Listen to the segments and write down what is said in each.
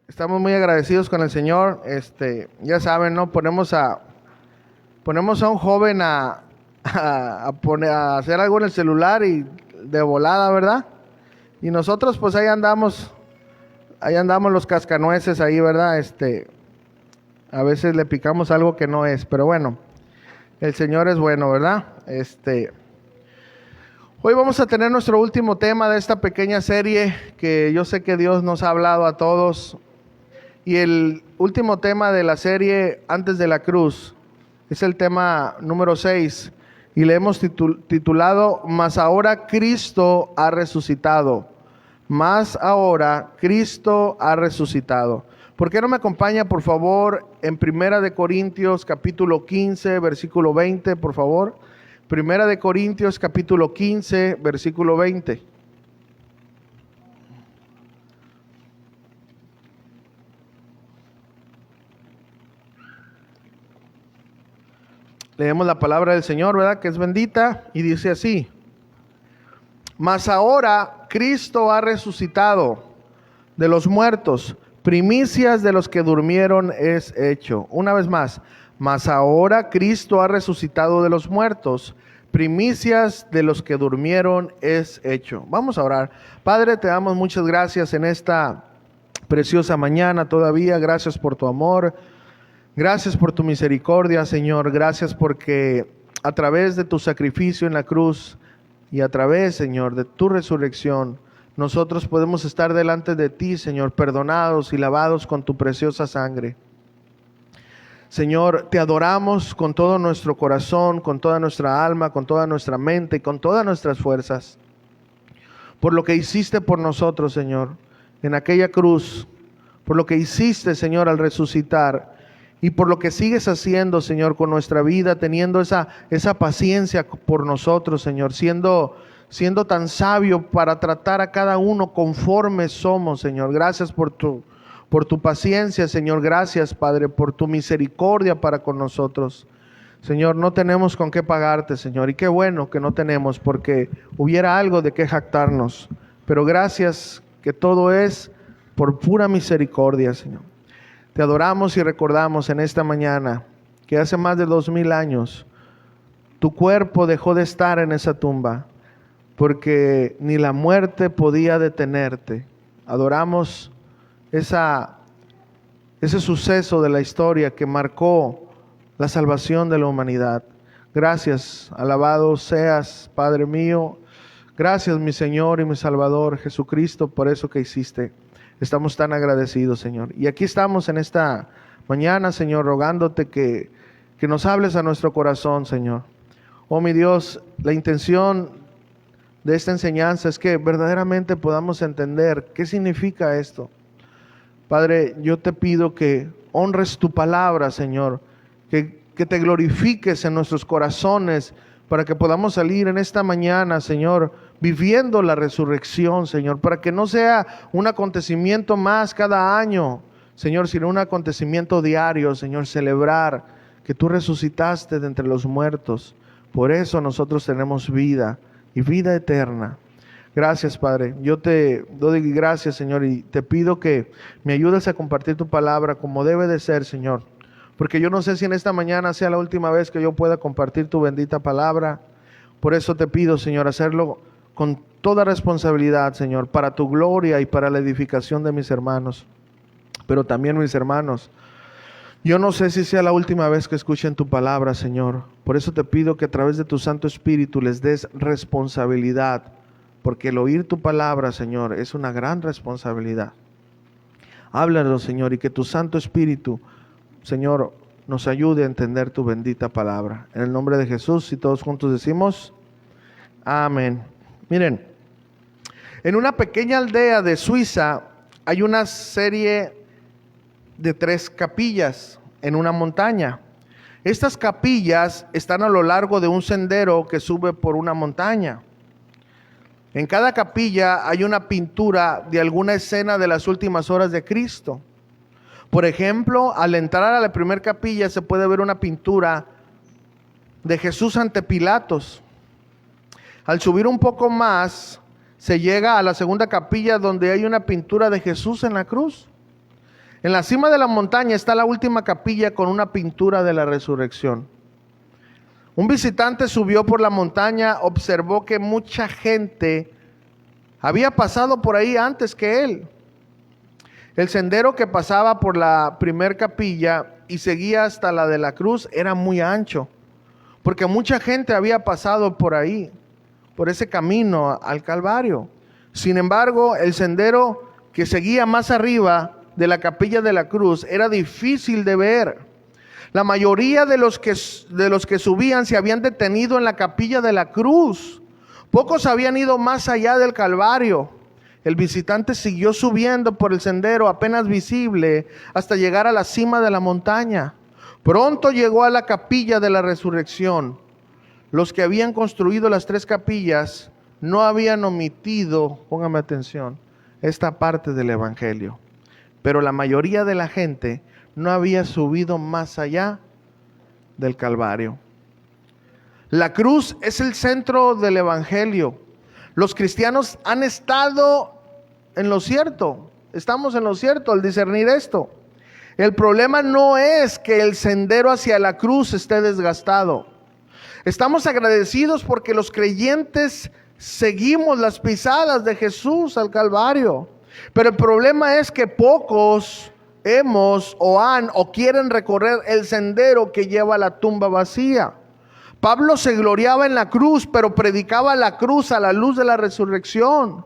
Estamos muy agradecidos con el Señor. Ya saben, ¿no? Ponemos a un joven a hacer algo en el celular y de volada, ¿verdad? Y nosotros pues ahí andamos los cascanueces ahí, ¿verdad? A veces le picamos algo que no es, pero bueno, el Señor es bueno, ¿verdad? Hoy vamos a tener nuestro último tema de esta pequeña serie que yo sé que Dios nos ha hablado a todos. Y el último tema de la serie, Antes de la Cruz, es el tema número 6. Y le hemos titulado, Mas ahora Cristo ha resucitado. Mas ahora Cristo ha resucitado. ¿Por qué no me acompaña, por favor, en Primera de Corintios, capítulo 15, versículo 20, por favor? Primera de Corintios, capítulo 15, versículo 20. Leemos la palabra del Señor, ¿verdad? Que es bendita, y dice así: Mas ahora Cristo ha resucitado de los muertos, primicias de los que durmieron es hecho. Una vez más, mas ahora Cristo ha resucitado de los muertos, primicias de los que durmieron es hecho. Vamos a orar. Padre, te damos muchas gracias en esta preciosa mañana todavía. Gracias por tu amor. Gracias por tu misericordia, Señor. Gracias porque a través de tu sacrificio en la cruz y a través, Señor, de tu resurrección, nosotros podemos estar delante de ti, Señor, perdonados y lavados con tu preciosa sangre. Señor, te adoramos con todo nuestro corazón, con toda nuestra alma, con toda nuestra mente y con todas nuestras fuerzas, por lo que hiciste por nosotros, Señor, en aquella cruz, por lo que hiciste, Señor, al resucitar, y por lo que sigues haciendo, Señor, con nuestra vida, teniendo esa paciencia por nosotros, Señor, siendo tan sabio para tratar a cada uno conforme somos, Señor. Gracias por tu paciencia, Señor. Gracias, Padre, por tu misericordia para con nosotros. Señor, no tenemos con qué pagarte, Señor, y qué bueno que no tenemos, porque hubiera algo de qué jactarnos. Pero gracias que todo es por pura misericordia, Señor. Te adoramos y recordamos en esta mañana que hace más de 2000 años tu cuerpo dejó de estar en esa tumba porque ni la muerte podía detenerte. Adoramos ese suceso de la historia que marcó la salvación de la humanidad. Gracias, alabado seas, Padre mío. Gracias, mi Señor y mi Salvador Jesucristo, por eso que hiciste. Estamos tan agradecidos, Señor. Y aquí estamos en esta mañana, Señor, rogándote que nos hables a nuestro corazón, Señor. Oh, mi Dios, la intención de esta enseñanza es que verdaderamente podamos entender qué significa esto. Padre, yo te pido que honres tu palabra, Señor, que te glorifiques en nuestros corazones para que podamos salir en esta mañana, Señor, viviendo la resurrección, Señor, para que no sea un acontecimiento más cada año, Señor, sino un acontecimiento diario, Señor, celebrar que tú resucitaste de entre los muertos. Por eso nosotros tenemos vida y vida eterna. Gracias, Padre. Yo te doy gracias, Señor, y te pido que me ayudes a compartir tu palabra como debe de ser, Señor, porque yo no sé si en esta mañana sea la última vez que yo pueda compartir tu bendita palabra. Por eso te pido, Señor, hacerlo con toda responsabilidad, Señor, para tu gloria y para la edificación de mis hermanos. Pero también mis hermanos, yo no sé si sea la última vez que escuchen tu palabra, Señor. Por eso te pido que a través de tu Santo Espíritu les des responsabilidad, porque el oír tu palabra, Señor, es una gran responsabilidad. Háblanos, Señor, y que tu Santo Espíritu, Señor, nos ayude a entender tu bendita palabra. En el nombre de Jesús, y todos juntos decimos, amén. Miren, en una pequeña aldea de Suiza hay una serie de 3 capillas en una montaña. Estas capillas están a lo largo de un sendero que sube por una montaña. En cada capilla hay una pintura de alguna escena de las últimas horas de Cristo. Por ejemplo, al entrar a la primera capilla se puede ver una pintura de Jesús ante Pilatos. Al subir un poco más, se llega a la segunda capilla donde hay una pintura de Jesús en la cruz. En la cima de la montaña está la última capilla con una pintura de la resurrección. Un visitante subió por la montaña, observó que mucha gente había pasado por ahí antes que él. El sendero que pasaba por la primer capilla y seguía hasta la de la cruz era muy ancho, porque mucha gente había pasado por ahí, por ese camino al Calvario. Sin embargo, el sendero que seguía más arriba de la capilla de la cruz era difícil de ver. La mayoría de los que subían se habían detenido en la capilla de la cruz. Pocos habían ido más allá del Calvario. El visitante siguió subiendo por el sendero apenas visible hasta llegar a la cima de la montaña. Pronto llegó a la capilla de la resurrección. Los que habían construido las 3 capillas no habían omitido, póngame atención, esta parte del evangelio. Pero la mayoría de la gente no había subido más allá del Calvario. La cruz es el centro del evangelio. Los cristianos han estado en lo cierto. Estamos en lo cierto al discernir esto. El problema no es que el sendero hacia la cruz esté desgastado. Estamos agradecidos porque los creyentes seguimos las pisadas de Jesús al Calvario. Pero el problema es que pocos hemos o han o quieren recorrer el sendero que lleva a la tumba vacía. Pablo se gloriaba en la cruz, pero predicaba la cruz a la luz de la resurrección.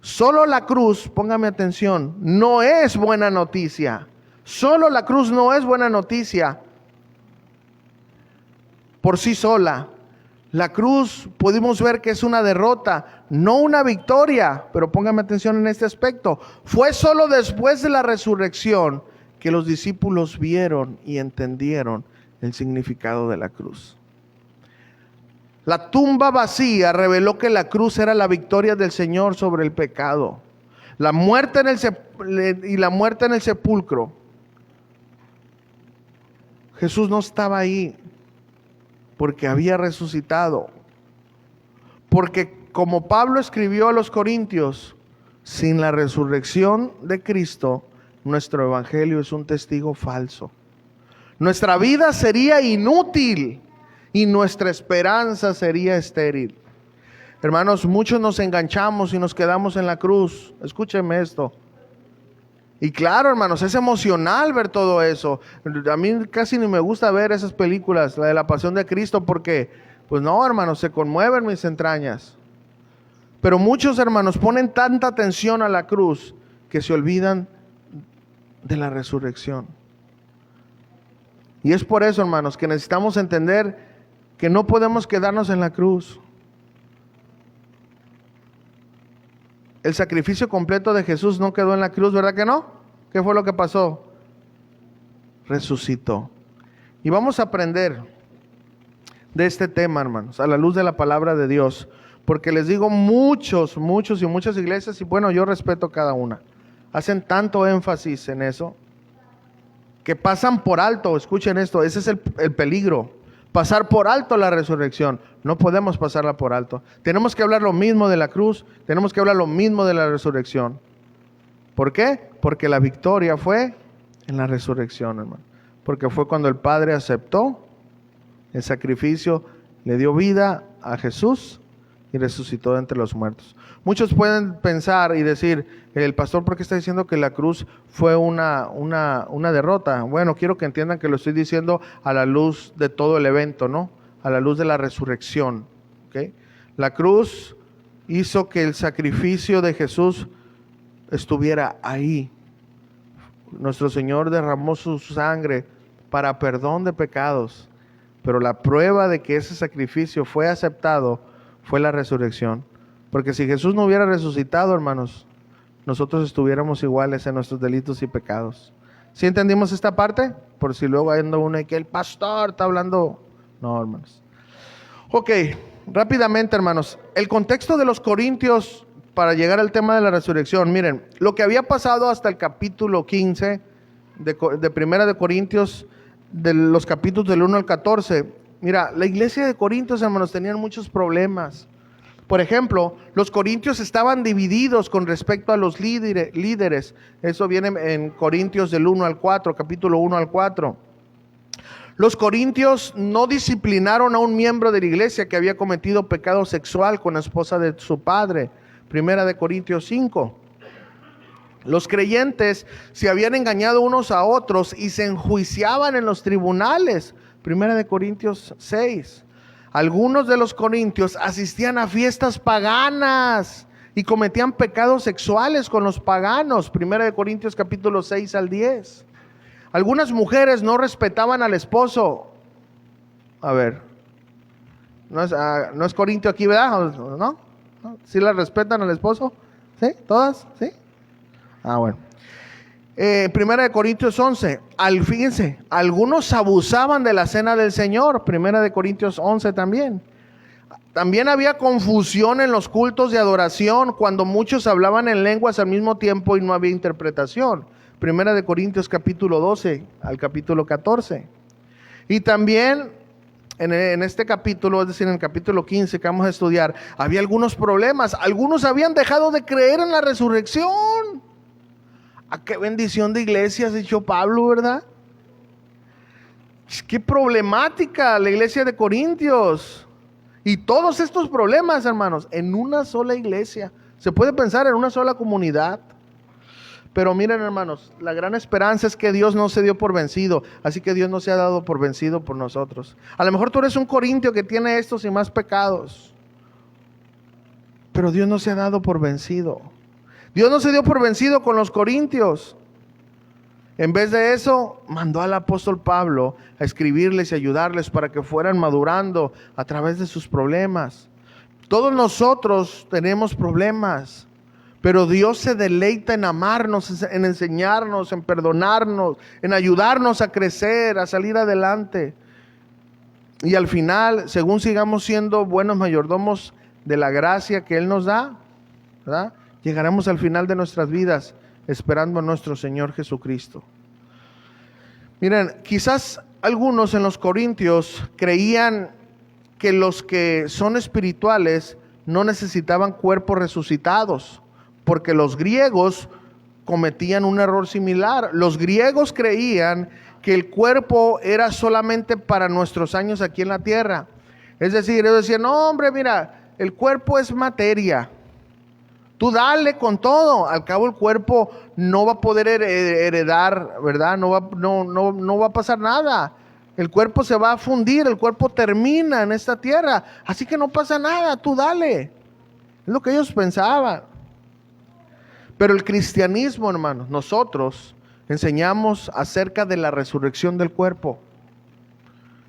Solo la cruz, póngame atención, no es buena noticia. Solo la cruz no es buena noticia por sí sola. La cruz pudimos ver que es una derrota, no una victoria, pero póngame atención en este aspecto. Fue solo después de la resurrección que los discípulos vieron y entendieron el significado de la cruz. La tumba vacía reveló que la cruz era la victoria del Señor sobre el pecado. La muerte en el sepulcro. Jesús no estaba ahí porque había resucitado. Porque como Pablo escribió a los Corintios, sin la resurrección de Cristo, nuestro evangelio es un testigo falso. Nuestra vida sería inútil y nuestra esperanza sería estéril. Hermanos, muchos nos enganchamos y nos quedamos en la cruz. Escúcheme esto. Y claro, hermanos, es emocional ver todo eso. A mí casi ni me gusta ver esas películas, la de la Pasión de Cristo, porque, pues no, hermanos, se conmueven mis entrañas. Pero muchos, hermanos, ponen tanta atención a la cruz que se olvidan de la resurrección. Y es por eso, hermanos, que necesitamos entender que no podemos quedarnos en la cruz. El sacrificio completo de Jesús no quedó en la cruz, ¿verdad que no? ¿Qué fue lo que pasó? Resucitó. Y vamos a aprender de este tema, hermanos, a la luz de la palabra de Dios. Porque les digo, muchas iglesias, y bueno, yo respeto cada una, hacen tanto énfasis en eso, que pasan por alto, escuchen esto, ese es el peligro. Pasar por alto la resurrección. No podemos pasarla por alto. Tenemos que hablar lo mismo de la cruz. Tenemos que hablar lo mismo de la resurrección. ¿Por qué? Porque la victoria fue en la resurrección, hermano. Porque fue cuando el Padre aceptó el sacrificio, le dio vida a Jesús y resucitó de entre los muertos. Muchos pueden pensar y decir, el pastor, ¿por qué está diciendo que la cruz fue una derrota? Bueno, quiero que entiendan que lo estoy diciendo a la luz de todo el evento, ¿no? A la luz de la resurrección, ¿okay? La cruz hizo que el sacrificio de Jesús estuviera ahí. Nuestro Señor derramó su sangre para perdón de pecados, pero la prueba de que ese sacrificio fue aceptado fue la resurrección. Porque si Jesús no hubiera resucitado, hermanos, nosotros estuviéramos iguales en nuestros delitos y pecados. ¿Sí entendimos esta parte? Por si luego anda uno y que el pastor está hablando. No, hermanos. Ok, rápidamente, hermanos. El contexto de los Corintios para llegar al tema de la resurrección. Miren, lo que había pasado hasta el capítulo 15 de Primera de Corintios, de los capítulos del 1 al 14. Mira, la iglesia de Corintios, hermanos, tenían muchos problemas. Por ejemplo, los corintios estaban divididos con respecto a los líderes. Eso viene en Corintios del 1 al 4, capítulo 1 al 4. Los corintios no disciplinaron a un miembro de la iglesia que había cometido pecado sexual con la esposa de su padre. Primera de Corintios 5. Los creyentes se habían engañado unos a otros y se enjuiciaban en los tribunales. Primera de Corintios 6. Algunos de los corintios asistían a fiestas paganas y cometían pecados sexuales con los paganos. Primera de Corintios capítulo 6 al 10. Algunas mujeres no respetaban al esposo. A ver, no es corintio aquí, ¿verdad? ¿No? ¿Sí la respetan al esposo? ¿Sí? ¿Todas? ¿Sí? Bueno. Primera de Corintios 11. Fíjense, algunos abusaban de la cena del Señor. Primera de Corintios 11 también. También había confusión en los cultos de adoración cuando muchos hablaban en lenguas al mismo tiempo y no había interpretación. Primera de Corintios capítulo 12 al capítulo 14. Y también en este capítulo, es decir, en el capítulo 15 que vamos a estudiar, había algunos problemas. Algunos habían dejado de creer en la resurrección. ¿A qué bendición de iglesia has hecho Pablo, verdad? Qué problemática la iglesia de Corintios. Y todos estos problemas, hermanos, en una sola iglesia. Se puede pensar en una sola comunidad. Pero miren, hermanos, la gran esperanza es que Dios no se dio por vencido. Así que Dios no se ha dado por vencido por nosotros. A lo mejor tú eres un corintio que tiene estos y más pecados. Pero Dios no se ha dado por vencido. Dios no se dio por vencido con los corintios. En vez de eso, mandó al apóstol Pablo a escribirles y ayudarles para que fueran madurando a través de sus problemas. Todos nosotros tenemos problemas, pero Dios se deleita en amarnos, en enseñarnos, en perdonarnos, en ayudarnos a crecer, a salir adelante. Y al final, según sigamos siendo buenos mayordomos de la gracia que Él nos da, ¿verdad?, llegaremos al final de nuestras vidas esperando a nuestro Señor Jesucristo. Miren, quizás algunos en los corintios creían que los que son espirituales no necesitaban cuerpos resucitados, porque los griegos cometían un error similar. Los griegos creían que el cuerpo era solamente para nuestros años aquí en la tierra. Es decir, ellos decían, no hombre, mira, el cuerpo es materia. Tú dale con todo, al cabo el cuerpo no va a poder heredar, ¿verdad? No va a pasar nada. El cuerpo se va a fundir, el cuerpo termina en esta tierra. Así que no pasa nada, tú dale. Es lo que ellos pensaban. Pero el cristianismo, hermanos, nosotros enseñamos acerca de la resurrección del cuerpo.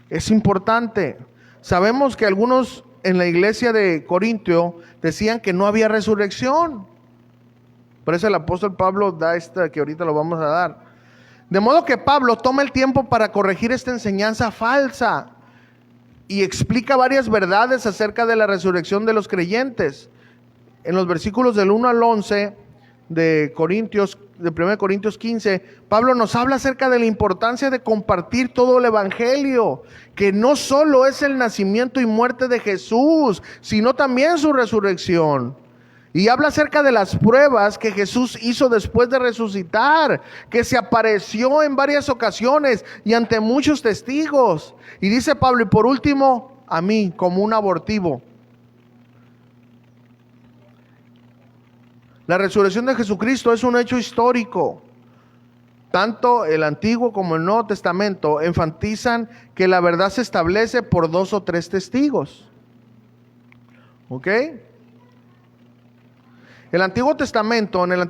Es importante. Sabemos que algunos en la iglesia de Corintio decían que no había resurrección. Por eso el apóstol Pablo da esta que ahorita lo vamos a dar. De modo que Pablo toma el tiempo para corregir esta enseñanza falsa y explica varias verdades acerca de la resurrección de los creyentes. En los versículos del 1 al 11 de 1 Corintios 15, Pablo nos habla acerca de la importancia de compartir todo el evangelio, que no solo es el nacimiento y muerte de Jesús, sino también su resurrección. Y habla acerca de las pruebas que Jesús hizo después de resucitar, que se apareció en varias ocasiones y ante muchos testigos. Y dice Pablo, y por último, a mí como un abortivo. La resurrección de Jesucristo es un hecho histórico. Tanto el Antiguo como el Nuevo Testamento enfatizan que la verdad se establece por 2 o 3 testigos. ¿Ok? En el Antiguo Testamento y en el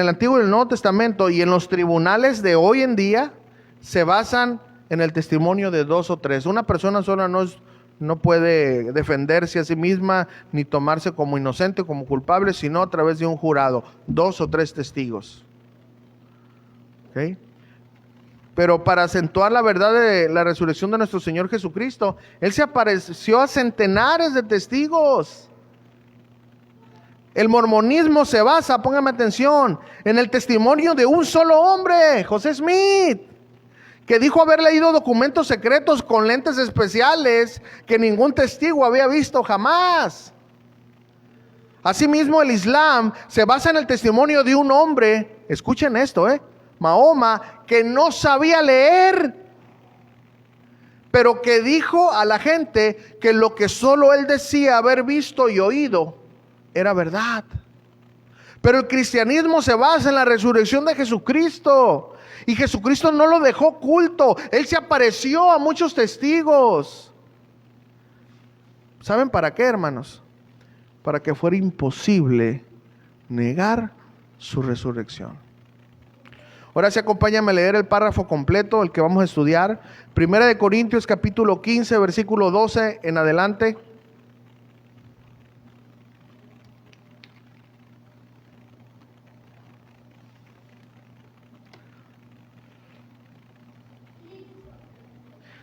Antiguo y el Nuevo Testamento y en los tribunales de hoy en día se basan en el testimonio de 2 o 3. Una persona sola no puede defenderse a sí misma ni tomarse como inocente, como culpable, sino a través de un jurado, 2 o 3 testigos. ¿Okay? Pero para acentuar la verdad de la resurrección de nuestro Señor Jesucristo, Él se apareció a centenares de testigos. El mormonismo se basa, póngame atención, en el testimonio de un solo hombre, José Smith, que dijo haber leído documentos secretos con lentes especiales que ningún testigo había visto jamás. Asimismo, el Islam se basa en el testimonio de un hombre, escuchen esto, Mahoma, que no sabía leer, pero que dijo a la gente que lo que solo él decía haber visto y oído era verdad. Pero el cristianismo se basa en la resurrección de Jesucristo. Y Jesucristo no lo dejó oculto. Él se apareció a muchos testigos. ¿Saben para qué, hermanos? Para que fuera imposible negar su resurrección. Ahora sí, acompáñame a leer el párrafo completo, el que vamos a estudiar. Primera de Corintios capítulo 15, versículo 12 en adelante.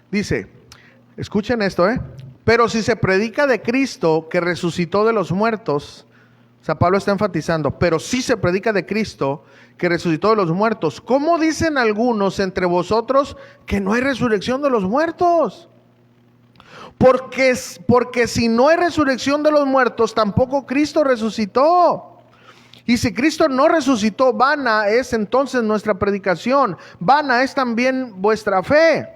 Dice, escuchen esto, pero si se predica de Cristo que resucitó de los muertos, o sea, Pablo está enfatizando, pero si se predica de Cristo que resucitó de los muertos, ¿cómo dicen algunos entre vosotros que no hay resurrección de los muertos? Porque si no hay resurrección de los muertos, tampoco Cristo resucitó. Y si Cristo no resucitó, vana es entonces nuestra predicación, vana es también vuestra fe.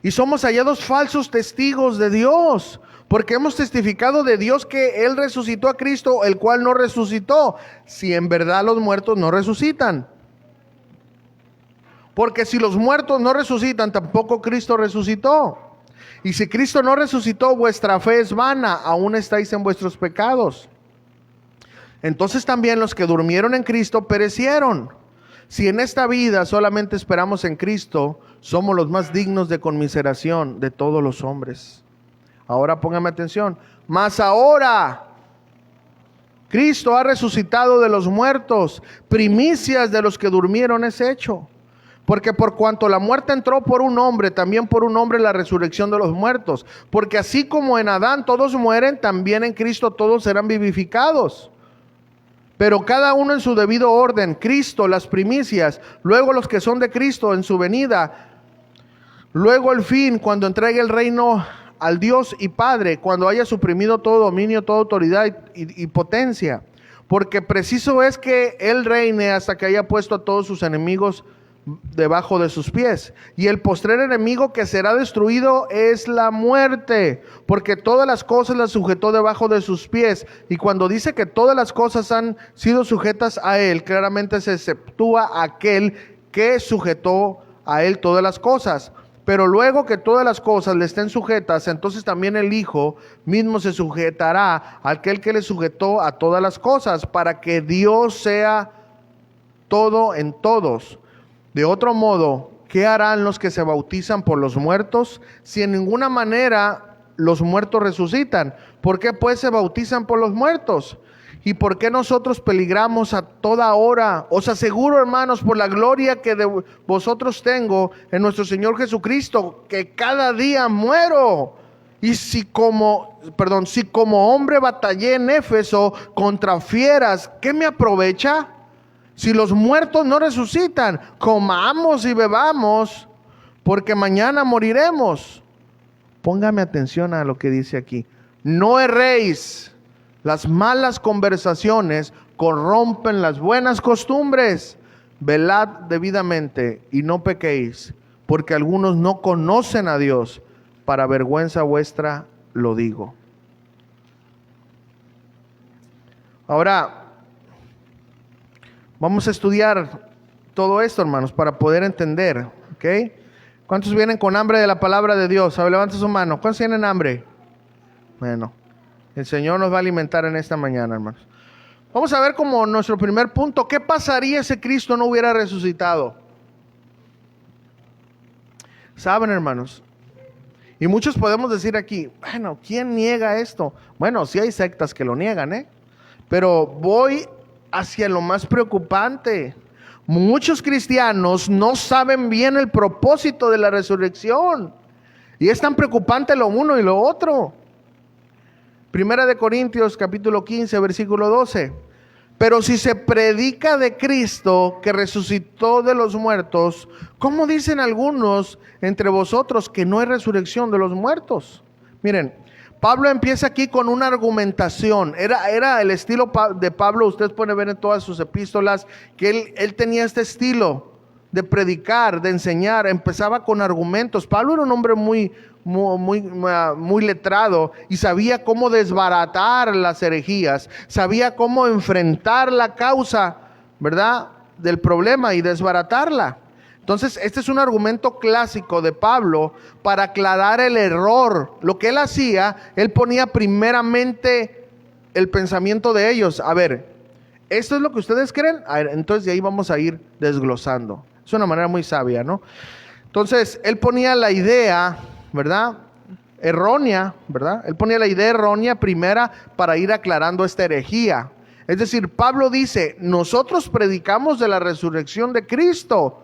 Y somos hallados falsos testigos de Dios, porque hemos testificado de Dios que Él resucitó a Cristo, el cual no resucitó, si en verdad los muertos no resucitan. Porque si los muertos no resucitan, tampoco Cristo resucitó. Y si Cristo no resucitó, vuestra fe es vana, aún estáis en vuestros pecados. Entonces también los que durmieron en Cristo perecieron. Si en esta vida solamente esperamos en Cristo, somos los más dignos de conmiseración de todos los hombres. Ahora póngame atención. Mas ahora Cristo ha resucitado de los muertos, primicias de los que durmieron es hecho. Porque por cuanto la muerte entró por un hombre, también por un hombre la resurrección de los muertos. Porque así como en Adán todos mueren, también en Cristo todos serán vivificados. Pero cada uno en su debido orden, Cristo las primicias, luego los que son de Cristo en su venida, luego el fin, cuando entregue el reino al Dios y Padre, cuando haya suprimido todo dominio, toda autoridad y potencia. Porque preciso es que Él reine hasta que haya puesto a todos sus enemigos debajo de sus pies. Y el postrer enemigo que será destruido es la muerte, porque todas las cosas las sujetó debajo de sus pies. Y cuando dice que todas las cosas han sido sujetas a Él, claramente se exceptúa aquel que sujetó a Él todas las cosas. Pero luego que todas las cosas le estén sujetas, entonces también el Hijo mismo se sujetará a aquel que le sujetó a todas las cosas, para que Dios sea todo en todos. De otro modo, ¿qué harán los que se bautizan por los muertos? Si en ninguna manera los muertos resucitan, ¿por qué pues se bautizan por los muertos? ¿Y por qué nosotros peligramos a toda hora? Os aseguro, hermanos, por la gloria que de vosotros tengo en nuestro Señor Jesucristo, que cada día muero. Y si como hombre batallé en Éfeso contra fieras, ¿qué me aprovecha? Si los muertos no resucitan, comamos y bebamos, porque mañana moriremos. Póngame atención a lo que dice aquí. No erréis. Las malas conversaciones corrompen las buenas costumbres. Velad debidamente y no pequéis, porque algunos no conocen a Dios. Para vergüenza vuestra lo digo. Ahora, vamos a estudiar todo esto, hermanos, para poder entender, ¿ok? ¿Cuántos vienen con hambre de la palabra de Dios? A ver, levanta su mano. ¿Cuántos tienen hambre? Bueno, el Señor nos va a alimentar en esta mañana, hermanos. Vamos a ver como nuestro primer punto, ¿qué pasaría si Cristo no hubiera resucitado? Saben, hermanos, y muchos podemos decir aquí, bueno, ¿quién niega esto? Bueno, sí hay sectas que lo niegan, pero voy hacia lo más preocupante. Muchos cristianos no saben bien el propósito de la resurrección. Y es tan preocupante lo uno y lo otro. Primera de Corintios capítulo 15, versículo 12. Pero si se predica de Cristo que resucitó de los muertos, ¿cómo dicen algunos entre vosotros que no hay resurrección de los muertos? Miren, Pablo empieza aquí con una argumentación. Era el estilo de Pablo, ustedes pueden ver en todas sus epístolas, que él tenía este estilo de predicar, de enseñar. Empezaba con argumentos. Pablo era un hombre muy letrado y sabía cómo desbaratar las herejías, sabía cómo enfrentar la causa, ¿verdad?, del problema y desbaratarla. Entonces, este es un argumento clásico de Pablo para aclarar el error. Lo que él hacía, él ponía primeramente el pensamiento de ellos. A ver, ¿esto es lo que ustedes creen? A ver, entonces de ahí vamos a ir desglosando. Es una manera muy sabia, ¿no? Entonces, él ponía la idea, ¿verdad?, errónea, ¿verdad? Él ponía la idea errónea primera para ir aclarando esta herejía. Es decir, Pablo dice, nosotros predicamos de la resurrección de Cristo.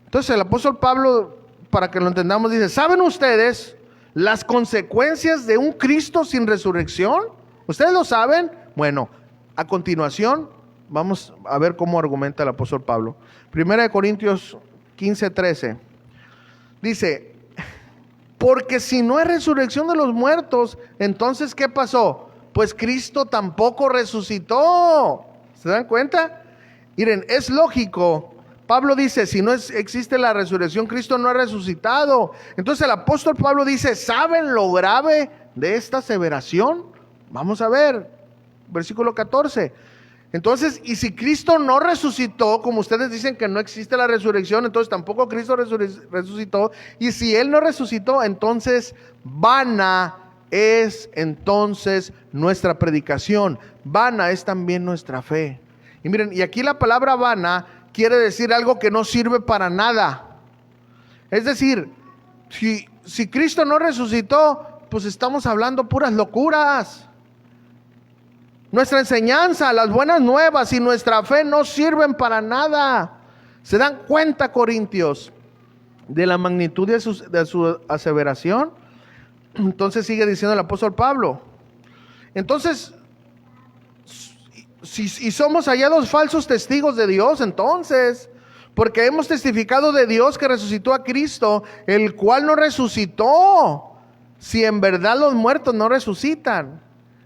Entonces el apóstol Pablo, para que lo entendamos, dice, ¿saben ustedes las consecuencias de un Cristo sin resurrección? ¿Ustedes lo saben? Bueno, a continuación vamos a ver cómo argumenta el apóstol Pablo. 1 Corintios 15:13 dice, porque si no hay resurrección de los muertos, entonces ¿qué pasó? Pues Cristo tampoco resucitó. ¿Se dan cuenta? Miren, es lógico. Pablo dice, si no existe la resurrección, Cristo no ha resucitado. Entonces el apóstol Pablo dice, ¿saben lo grave de esta aseveración? Vamos a ver, versículo 14. Entonces, y si Cristo no resucitó, como ustedes dicen que no existe la resurrección, entonces tampoco Cristo resucitó. Y si Él no resucitó, entonces vana es entonces nuestra predicación. Vana es también nuestra fe. Y miren, y aquí la palabra vana quiere decir algo que no sirve para nada. Es decir, si Cristo no resucitó, pues estamos hablando puras locuras. Nuestra enseñanza, las buenas nuevas y nuestra fe no sirven para nada. ¿Se dan cuenta, corintios, de la magnitud de su aseveración? Entonces sigue diciendo el apóstol Pablo. Entonces, si somos hallados falsos testigos de Dios, entonces, porque hemos testificado de Dios que resucitó a Cristo, el cual no resucitó, si en verdad los muertos no resucitan.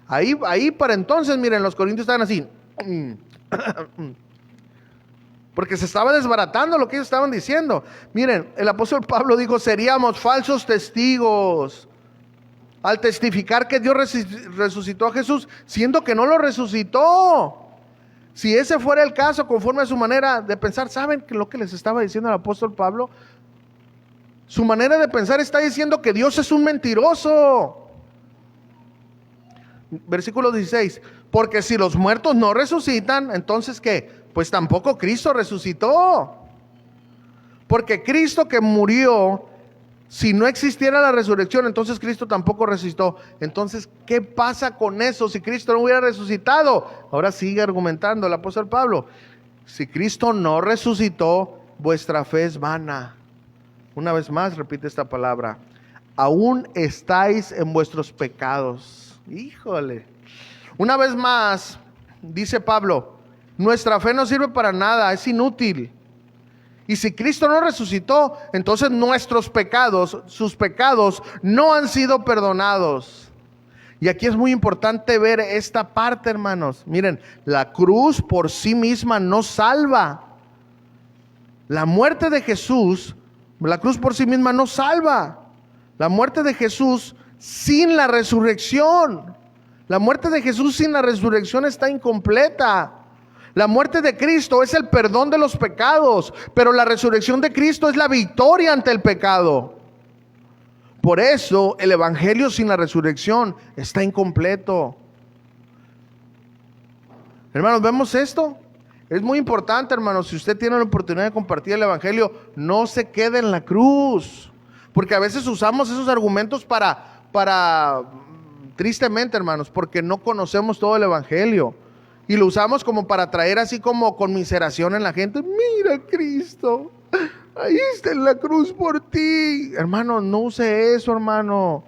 Ahí para entonces, miren, los corintios estaban así, porque se estaba desbaratando lo que ellos estaban diciendo. Miren, el apóstol Pablo dijo, seríamos falsos testigos al testificar que Dios resucitó a Jesús, siendo que no lo resucitó. Si ese fuera el caso, conforme a su manera de pensar, ¿saben lo que les estaba diciendo el apóstol Pablo? Su manera de pensar está diciendo que Dios es un mentiroso. Versículo 16, porque si los muertos no resucitan, entonces ¿qué? Pues tampoco Cristo resucitó. Porque Cristo que murió, si no existiera la resurrección, entonces Cristo tampoco resucitó. Entonces, ¿qué pasa con eso si Cristo no hubiera resucitado? Ahora sigue argumentando el apóstol Pablo. Si Cristo no resucitó, vuestra fe es vana. Una vez más repite esta palabra. Aún estáis en vuestros pecados. Híjole. Una vez más, dice Pablo, nuestra fe no sirve para nada, es inútil. Y si Cristo no resucitó, entonces nuestros pecados, sus pecados, no han sido perdonados. Y aquí es muy importante ver esta parte, hermanos. Miren, la cruz por sí misma no salva. La muerte de Jesús, la cruz por sí misma no salva. La muerte de Jesús sin la resurrección. La muerte de Jesús sin la resurrección está incompleta. La muerte de Cristo es el perdón de los pecados, pero la resurrección de Cristo es la victoria ante el pecado. Por eso el evangelio sin la resurrección está incompleto. Hermanos, ¿vemos esto? Es muy importante, hermanos, si usted tiene la oportunidad de compartir el evangelio, no se quede en la cruz. Porque a veces usamos esos argumentos para tristemente, hermanos, porque no conocemos todo el evangelio. Y lo usamos como para traer así como conmiseración en la gente. Mira Cristo, ahí está en la cruz por ti. Hermano, no use eso, hermano.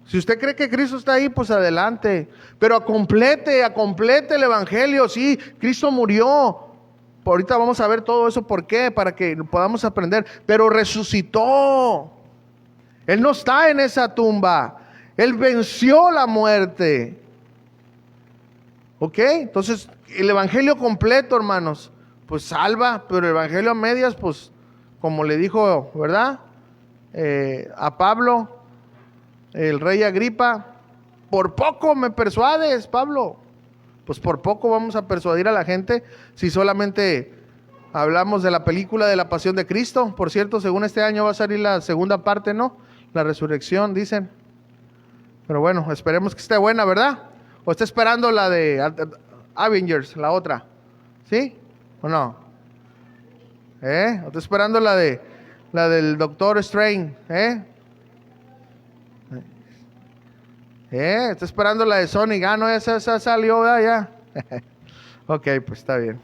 Si usted cree que Cristo está ahí, pues adelante. Pero complete el Evangelio. Sí, Cristo murió. Ahorita vamos a ver todo eso, ¿por qué? Para que podamos aprender. Pero resucitó. Él no está en esa tumba. Él venció la muerte. ¿Ok? Entonces, el Evangelio completo, hermanos, pues salva. Pero el Evangelio a medias, pues, como le dijo, ¿verdad? A Pablo, el rey Agripa, por poco me persuades, Pablo. Pues por poco vamos a persuadir a la gente si solamente hablamos de la película de la Pasión de Cristo. Por cierto, según este año va a salir la segunda parte, ¿no? La resurrección, dicen. Pero bueno, esperemos que esté buena, ¿verdad? ¿O está esperando la de Avengers, la otra? ¿Sí? ¿O no? ¿O está esperando la del Doctor Strange? Está esperando la de Sonic. No, esa salió ya. Ok, pues está bien.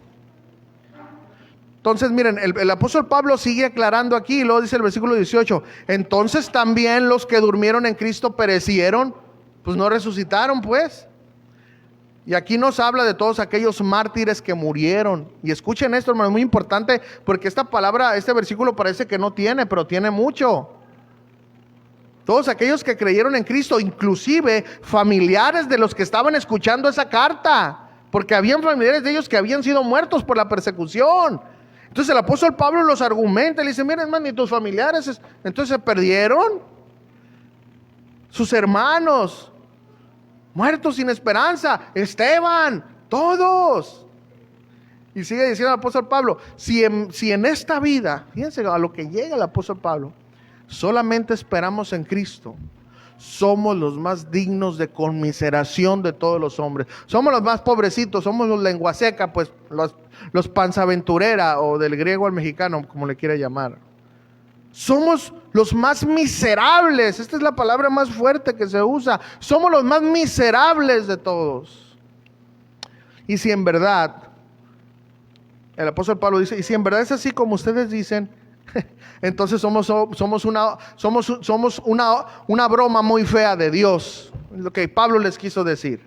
Entonces miren, el apóstol Pablo sigue aclarando aquí, y luego dice el versículo 18, entonces también los que durmieron en Cristo perecieron, pues no resucitaron pues. Y aquí nos habla de todos aquellos mártires que murieron. Y escuchen esto, hermano, es muy importante, porque esta palabra, este versículo parece que no tiene, pero tiene mucho. Todos aquellos que creyeron en Cristo, inclusive familiares de los que estaban escuchando esa carta, porque habían familiares de ellos que habían sido muertos por la persecución. Entonces el apóstol Pablo los argumenta, le dice, miren hermano, ni tus familiares entonces se perdieron. Sus hermanos, muertos sin esperanza, Esteban, todos. Y sigue diciendo el apóstol Pablo, si en esta vida, fíjense a lo que llega el apóstol Pablo, solamente esperamos en Cristo, somos los más dignos de conmiseración de todos los hombres. Somos los más pobrecitos, somos los lengua seca, pues los panzaventurera, o del griego al mexicano, como le quiera llamar. Somos los más miserables, esta es la palabra más fuerte que se usa. Somos los más miserables de todos. Y si en verdad, el apóstol Pablo dice, y si en verdad es así como ustedes dicen, entonces somos una broma muy fea de Dios. Lo que Pablo les quiso decir.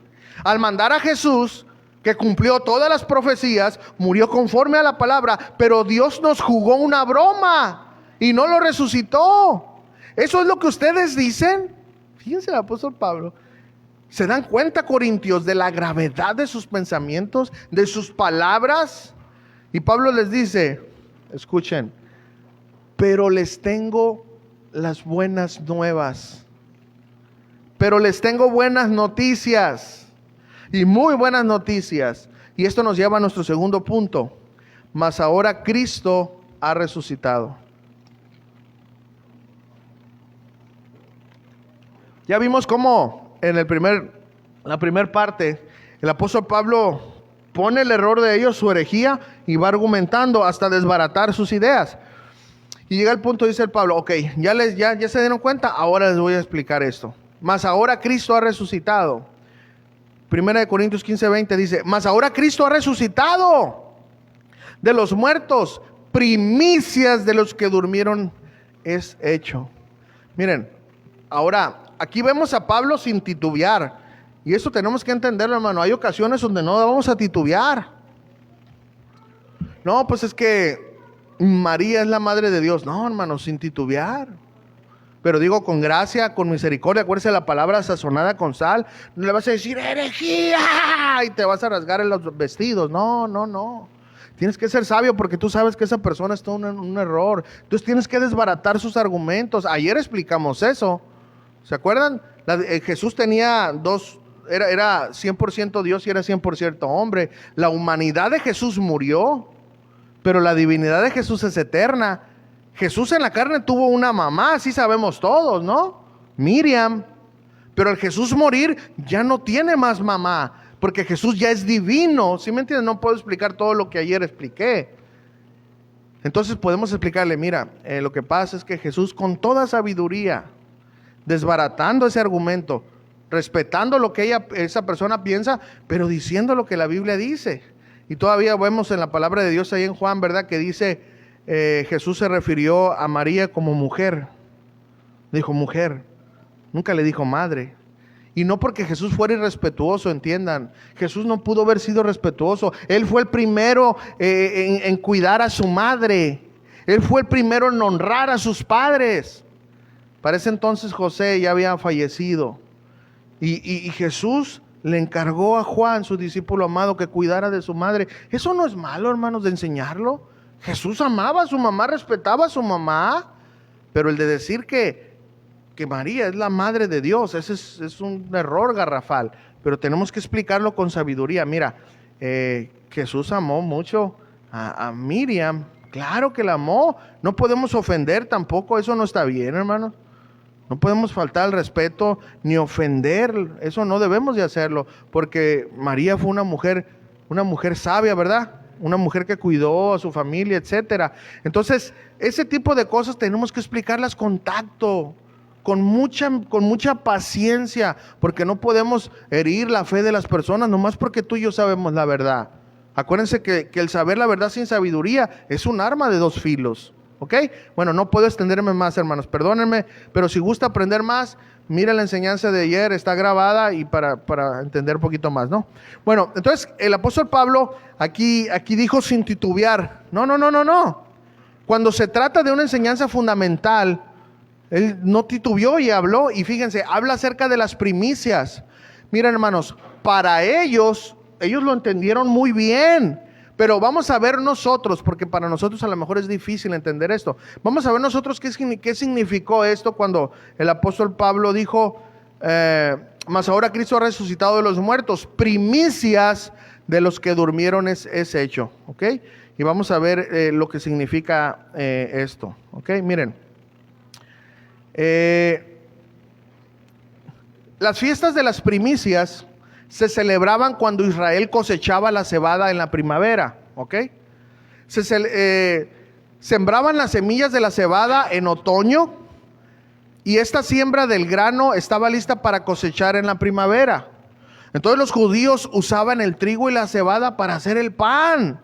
Al mandar a Jesús, que cumplió todas las profecías, murió conforme a la palabra, pero Dios nos jugó una broma y no lo resucitó. Eso es lo que ustedes dicen. Fíjense el apóstol Pablo. ¿Se dan cuenta, corintios, de la gravedad de sus pensamientos, de sus palabras? Y Pablo les dice, escuchen, pero les tengo las buenas nuevas. Pero les tengo buenas noticias. Y muy buenas noticias. Y esto nos lleva a nuestro segundo punto. Mas ahora Cristo ha resucitado. Ya vimos cómo en la primera parte, el apóstol Pablo pone el error de ellos, su herejía, y va argumentando hasta desbaratar sus ideas. Y llega el punto, dice el Pablo, ok, ya se dieron cuenta, ahora les voy a explicar esto. Mas ahora Cristo ha resucitado. 1 Corintios 15:20 dice, mas ahora Cristo ha resucitado de los muertos, primicias de los que durmieron es hecho. Miren, ahora aquí vemos a Pablo sin titubear. Y eso tenemos que entenderlo, hermano. Hay ocasiones donde no vamos a titubear. No, pues es que María es la madre de Dios. No, hermano, sin titubear. Pero digo con gracia, con misericordia. Acuérdese de la palabra sazonada con sal. No le vas a decir herejía y te vas a rasgar en los vestidos. No. Tienes que ser sabio porque tú sabes que esa persona está en un error. Entonces tienes que desbaratar sus argumentos. Ayer explicamos eso. ¿Se acuerdan? Jesús tenía era 100% Dios y era 100% hombre. La humanidad de Jesús murió, pero la divinidad de Jesús es eterna. Jesús en la carne tuvo una mamá, así sabemos todos, ¿no? Miriam. Pero al Jesús morir ya no tiene más mamá, porque Jesús ya es divino. ¿Sí me entienden? No puedo explicar todo lo que ayer expliqué. Entonces podemos explicarle, mira, lo que pasa es que Jesús con toda sabiduría, desbaratando ese argumento, respetando lo que esa persona piensa, pero diciendo lo que la Biblia dice. Y todavía vemos en la palabra de Dios ahí en Juan, ¿verdad? Que dice, Jesús se refirió a María como mujer. Dijo mujer. nunca le dijo madre. Y no porque Jesús fuera irrespetuoso, entiendan. Jesús no pudo haber sido respetuoso. Él fue el primero en cuidar a su madre. Él fue el primero en honrar a sus padres. Para ese entonces José ya había fallecido. Y Jesús le encargó a Juan, su discípulo amado, que cuidara de su madre. Eso no es malo, hermanos, de enseñarlo. Jesús amaba a su mamá, respetaba a su mamá. Pero el de decir que María es la madre de Dios, ese es un error garrafal. Pero tenemos que explicarlo con sabiduría. Mira, Jesús amó mucho a Miriam. Claro que la amó. No podemos ofender tampoco, eso no está bien, hermanos. No podemos faltar al respeto ni ofender, eso no debemos de hacerlo, porque María fue una mujer sabia, ¿verdad? Una mujer que cuidó a su familia, etcétera. Entonces, ese tipo de cosas tenemos que explicarlas con tacto, con mucha paciencia, porque no podemos herir la fe de las personas nomás porque tú y yo sabemos la verdad. Acuérdense que el saber la verdad sin sabiduría es un arma de dos filos. ¿Ok? Bueno, no puedo extenderme más, hermanos, perdónenme, pero si gusta aprender más, mira la enseñanza de ayer, está grabada y para entender un poquito más, ¿no? Bueno, entonces el apóstol Pablo aquí dijo sin titubear. No. Cuando se trata de una enseñanza fundamental, él no titubeó y habló, y fíjense, habla acerca de las primicias. Miren, hermanos, para ellos lo entendieron muy bien. Pero vamos a ver nosotros, porque para nosotros a lo mejor es difícil entender esto. Vamos a ver nosotros qué significó esto cuando el apóstol Pablo dijo, mas ahora Cristo ha resucitado de los muertos, primicias de los que durmieron es hecho. ¿Ok? Y vamos a ver lo que significa esto. ¿Ok? Miren. Las fiestas de las primicias se celebraban cuando Israel cosechaba la cebada en la primavera, ¿ok? Sembraban las semillas de la cebada en otoño y esta siembra del grano estaba lista para cosechar en la primavera. Entonces los judíos usaban el trigo y la cebada para hacer el pan.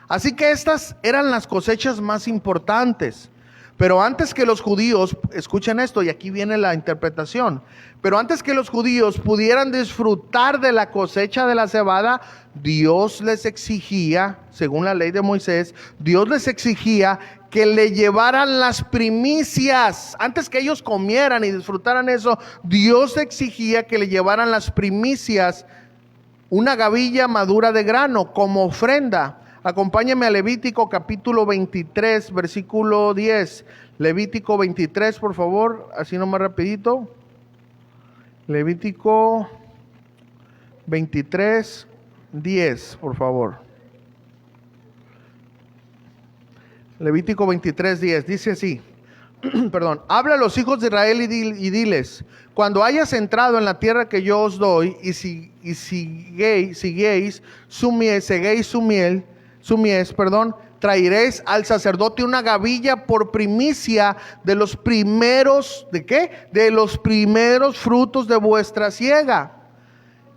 Así que estas eran las cosechas más importantes. Pero antes que los judíos, escuchen esto y aquí viene la interpretación, pero antes que los judíos pudieran disfrutar de la cosecha de la cebada, Dios les exigía, según la ley de Moisés, Dios les exigía que le llevaran las primicias. Antes que ellos comieran y disfrutaran eso, Dios exigía que le llevaran las primicias, una gavilla madura de grano como ofrenda. Acompáñame a Levítico capítulo 23, versículo 10. Levítico 23, por favor, así nomás rapidito. Levítico 23, 10, por favor. Levítico 23, 10, dice así. Perdón, habla a los hijos de Israel y diles, cuando hayas entrado en la tierra que yo os doy y seguéis su mies, traeréis al sacerdote una gavilla por primicia de los primeros, ¿de qué? De los primeros frutos de vuestra siega.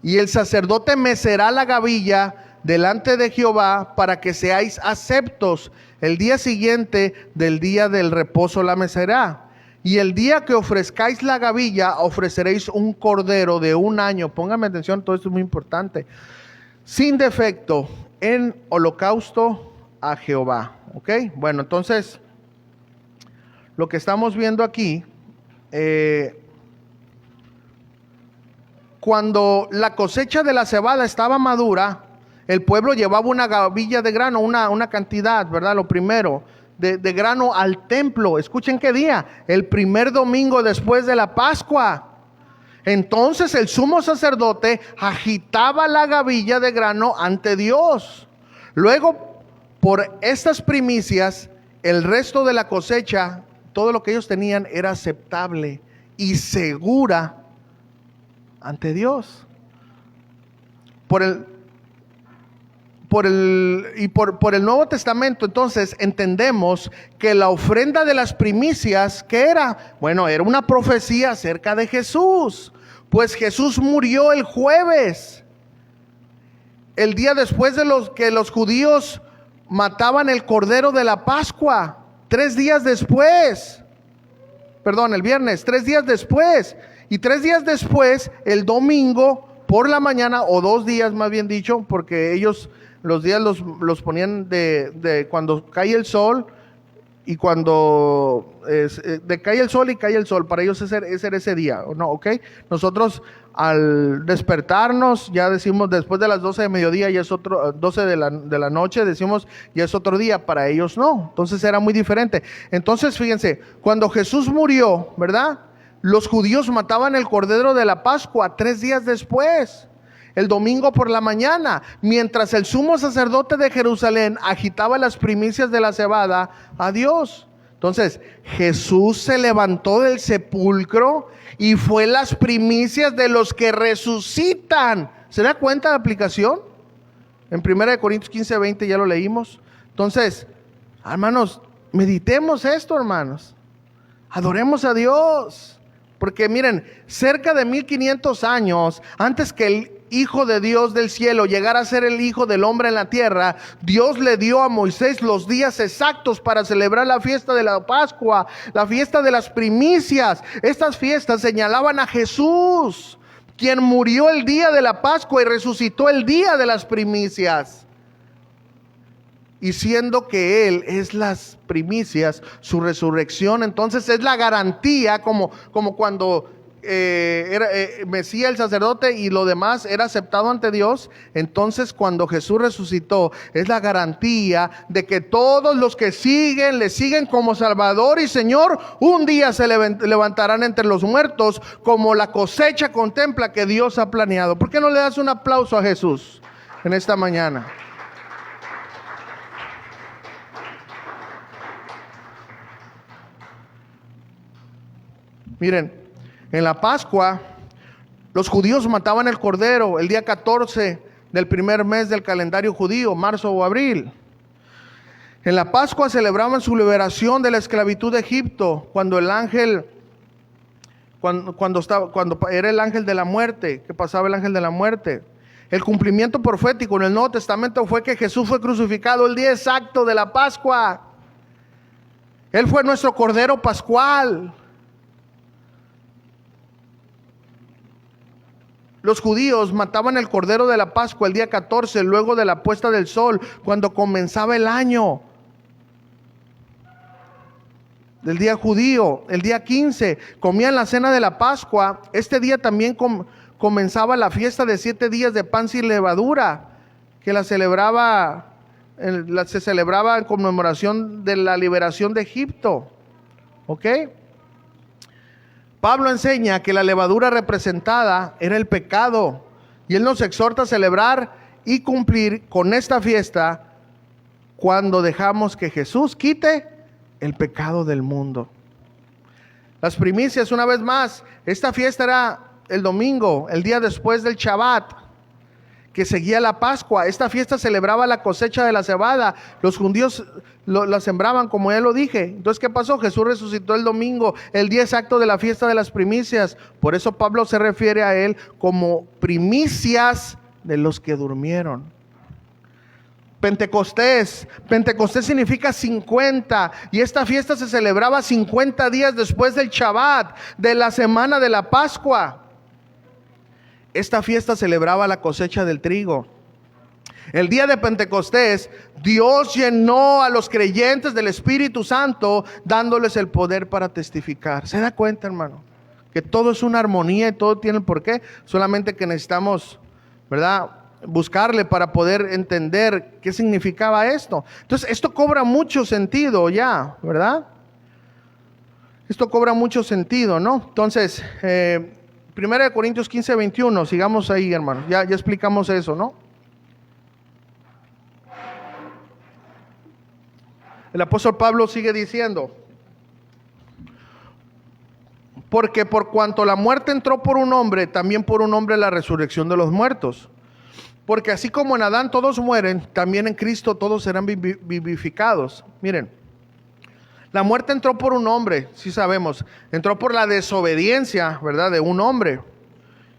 Y el sacerdote mecerá la gavilla delante de Jehová para que seáis aceptos. El día siguiente del día del reposo la mecerá. Y el día que ofrezcáis la gavilla, ofreceréis un cordero de un año. Póngame atención, todo esto es muy importante. Sin defecto, en holocausto a Jehová. ¿Ok? Bueno, entonces, lo que estamos viendo aquí, cuando la cosecha de la cebada estaba madura, el pueblo llevaba una gavilla de grano, una cantidad, ¿verdad? Lo primero, de grano al templo. Escuchen qué día, el primer domingo después de la Pascua. Entonces el sumo sacerdote agitaba la gavilla de grano ante Dios. Luego, por estas primicias, el resto de la cosecha, todo lo que ellos tenían era aceptable y segura ante Dios. Por el Nuevo Testamento, entonces, entendemos que la ofrenda de las primicias, ¿qué era? Bueno, era una profecía acerca de Jesús. Pues Jesús murió el jueves, el día después de que los judíos mataban el cordero de la Pascua, 3 días después. Perdón, el viernes, 3 días después. Y 3 días después, el domingo por la mañana, o 2 días más bien dicho, porque ellos los días los ponían de cuando cae el sol y cuando cae el sol y cae el sol. Para ellos ese era ese día, ¿no? ¿Ok? Nosotros al despertarnos, ya decimos después de las 12 de mediodía, ya es otro, 12 de la noche, decimos ya es otro día. Para ellos no. Entonces era muy diferente. Entonces fíjense, cuando Jesús murió, ¿verdad? Los judíos mataban el cordero de la Pascua 3 días después, el domingo por la mañana, mientras el sumo sacerdote de Jerusalén agitaba las primicias de la cebada a Dios. Entonces Jesús se levantó del sepulcro y fue las primicias de los que resucitan. ¿Se da cuenta de la aplicación? En 1 Corintios 15:20 ya lo leímos. Entonces, hermanos, meditemos esto, hermanos. Adoremos a Dios. Porque miren, cerca de 1500 años antes que el Hijo de Dios del cielo llegara a ser el Hijo del hombre en la tierra, Dios le dio a Moisés los días exactos para celebrar la fiesta de la Pascua, la fiesta de las primicias. Estas fiestas señalaban a Jesús, quien murió el día de la Pascua y resucitó el día de las primicias. Y siendo que Él es las primicias, su resurrección, entonces es la garantía, como cuando Mesías el sacerdote y lo demás era aceptado ante Dios. Entonces cuando Jesús resucitó, es la garantía de que todos los que siguen, le siguen como Salvador y Señor, un día se levantarán entre los muertos, como la cosecha contempla que Dios ha planeado. ¿Por qué no le das un aplauso a Jesús en esta mañana? Miren, en la Pascua, los judíos mataban el cordero el día 14 del primer mes del calendario judío, marzo o abril. En la Pascua celebraban su liberación de la esclavitud de Egipto, cuando el ángel, cuando era el ángel de la muerte, que pasaba el ángel de la muerte. El cumplimiento profético en el Nuevo Testamento fue que Jesús fue crucificado el día exacto de la Pascua. Él fue nuestro cordero pascual. Los judíos mataban el cordero de la Pascua el día 14, luego de la puesta del sol, cuando comenzaba el año del día judío. El día 15 comían la cena de la Pascua. Este día también comenzaba la fiesta de 7 días de pan sin levadura, que se celebraba en conmemoración de la liberación de Egipto. ¿Ok? Pablo enseña que la levadura representada era el pecado, y él nos exhorta a celebrar y cumplir con esta fiesta cuando dejamos que Jesús quite el pecado del mundo. Las primicias, una vez más, esta fiesta era el domingo, el día después del Shabbat, que seguía la Pascua. Esta fiesta celebraba la cosecha de la cebada. Los judíos la sembraban, como ya lo dije. Entonces, ¿qué pasó? Jesús resucitó el domingo, el día exacto de la fiesta de las primicias. Por eso Pablo se refiere a él como primicias de los que durmieron. Pentecostés significa 50, y esta fiesta se celebraba 50 días después del Shabbat, de la semana de la Pascua. Esta fiesta celebraba la cosecha del trigo. El día de Pentecostés, Dios llenó a los creyentes del Espíritu Santo, dándoles el poder para testificar. ¿Se da cuenta, hermano? Que todo es una armonía y todo tiene el porqué. Solamente que necesitamos, ¿verdad?, buscarle para poder entender qué significaba esto. Entonces, esto cobra mucho sentido ya, ¿verdad? Esto cobra mucho sentido, ¿no? Entonces, 1 Corintios 15:21, sigamos ahí, hermano. Ya explicamos eso, ¿no? El apóstol Pablo sigue diciendo: porque por cuanto la muerte entró por un hombre, también por un hombre la resurrección de los muertos. Porque así como en Adán todos mueren, también en Cristo todos serán vivificados. Miren, la muerte entró por un hombre, sí sabemos. Entró por la desobediencia, ¿verdad?, de un hombre.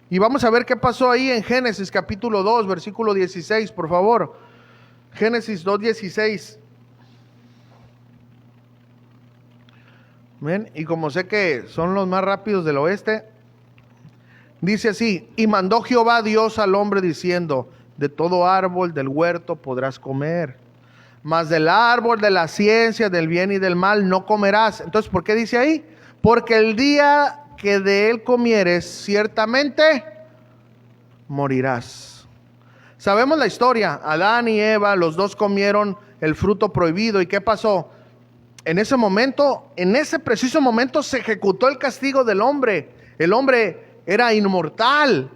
Y vamos a ver qué pasó ahí en Génesis capítulo 2, versículo 16, por favor. Génesis 2:16. Ven, y como sé que son los más rápidos del oeste, Dice así: y mandó Jehová Dios al hombre diciendo: de todo árbol del huerto podrás comer, mas del árbol de la ciencia del bien y del mal no comerás. Entonces, ¿por qué dice ahí? Porque el día que de él comieres, ciertamente morirás. Sabemos la historia. Adán y Eva, los dos comieron el fruto prohibido. ¿Y qué pasó? En ese momento, en ese preciso momento, se ejecutó el castigo del hombre. El hombre era inmortal,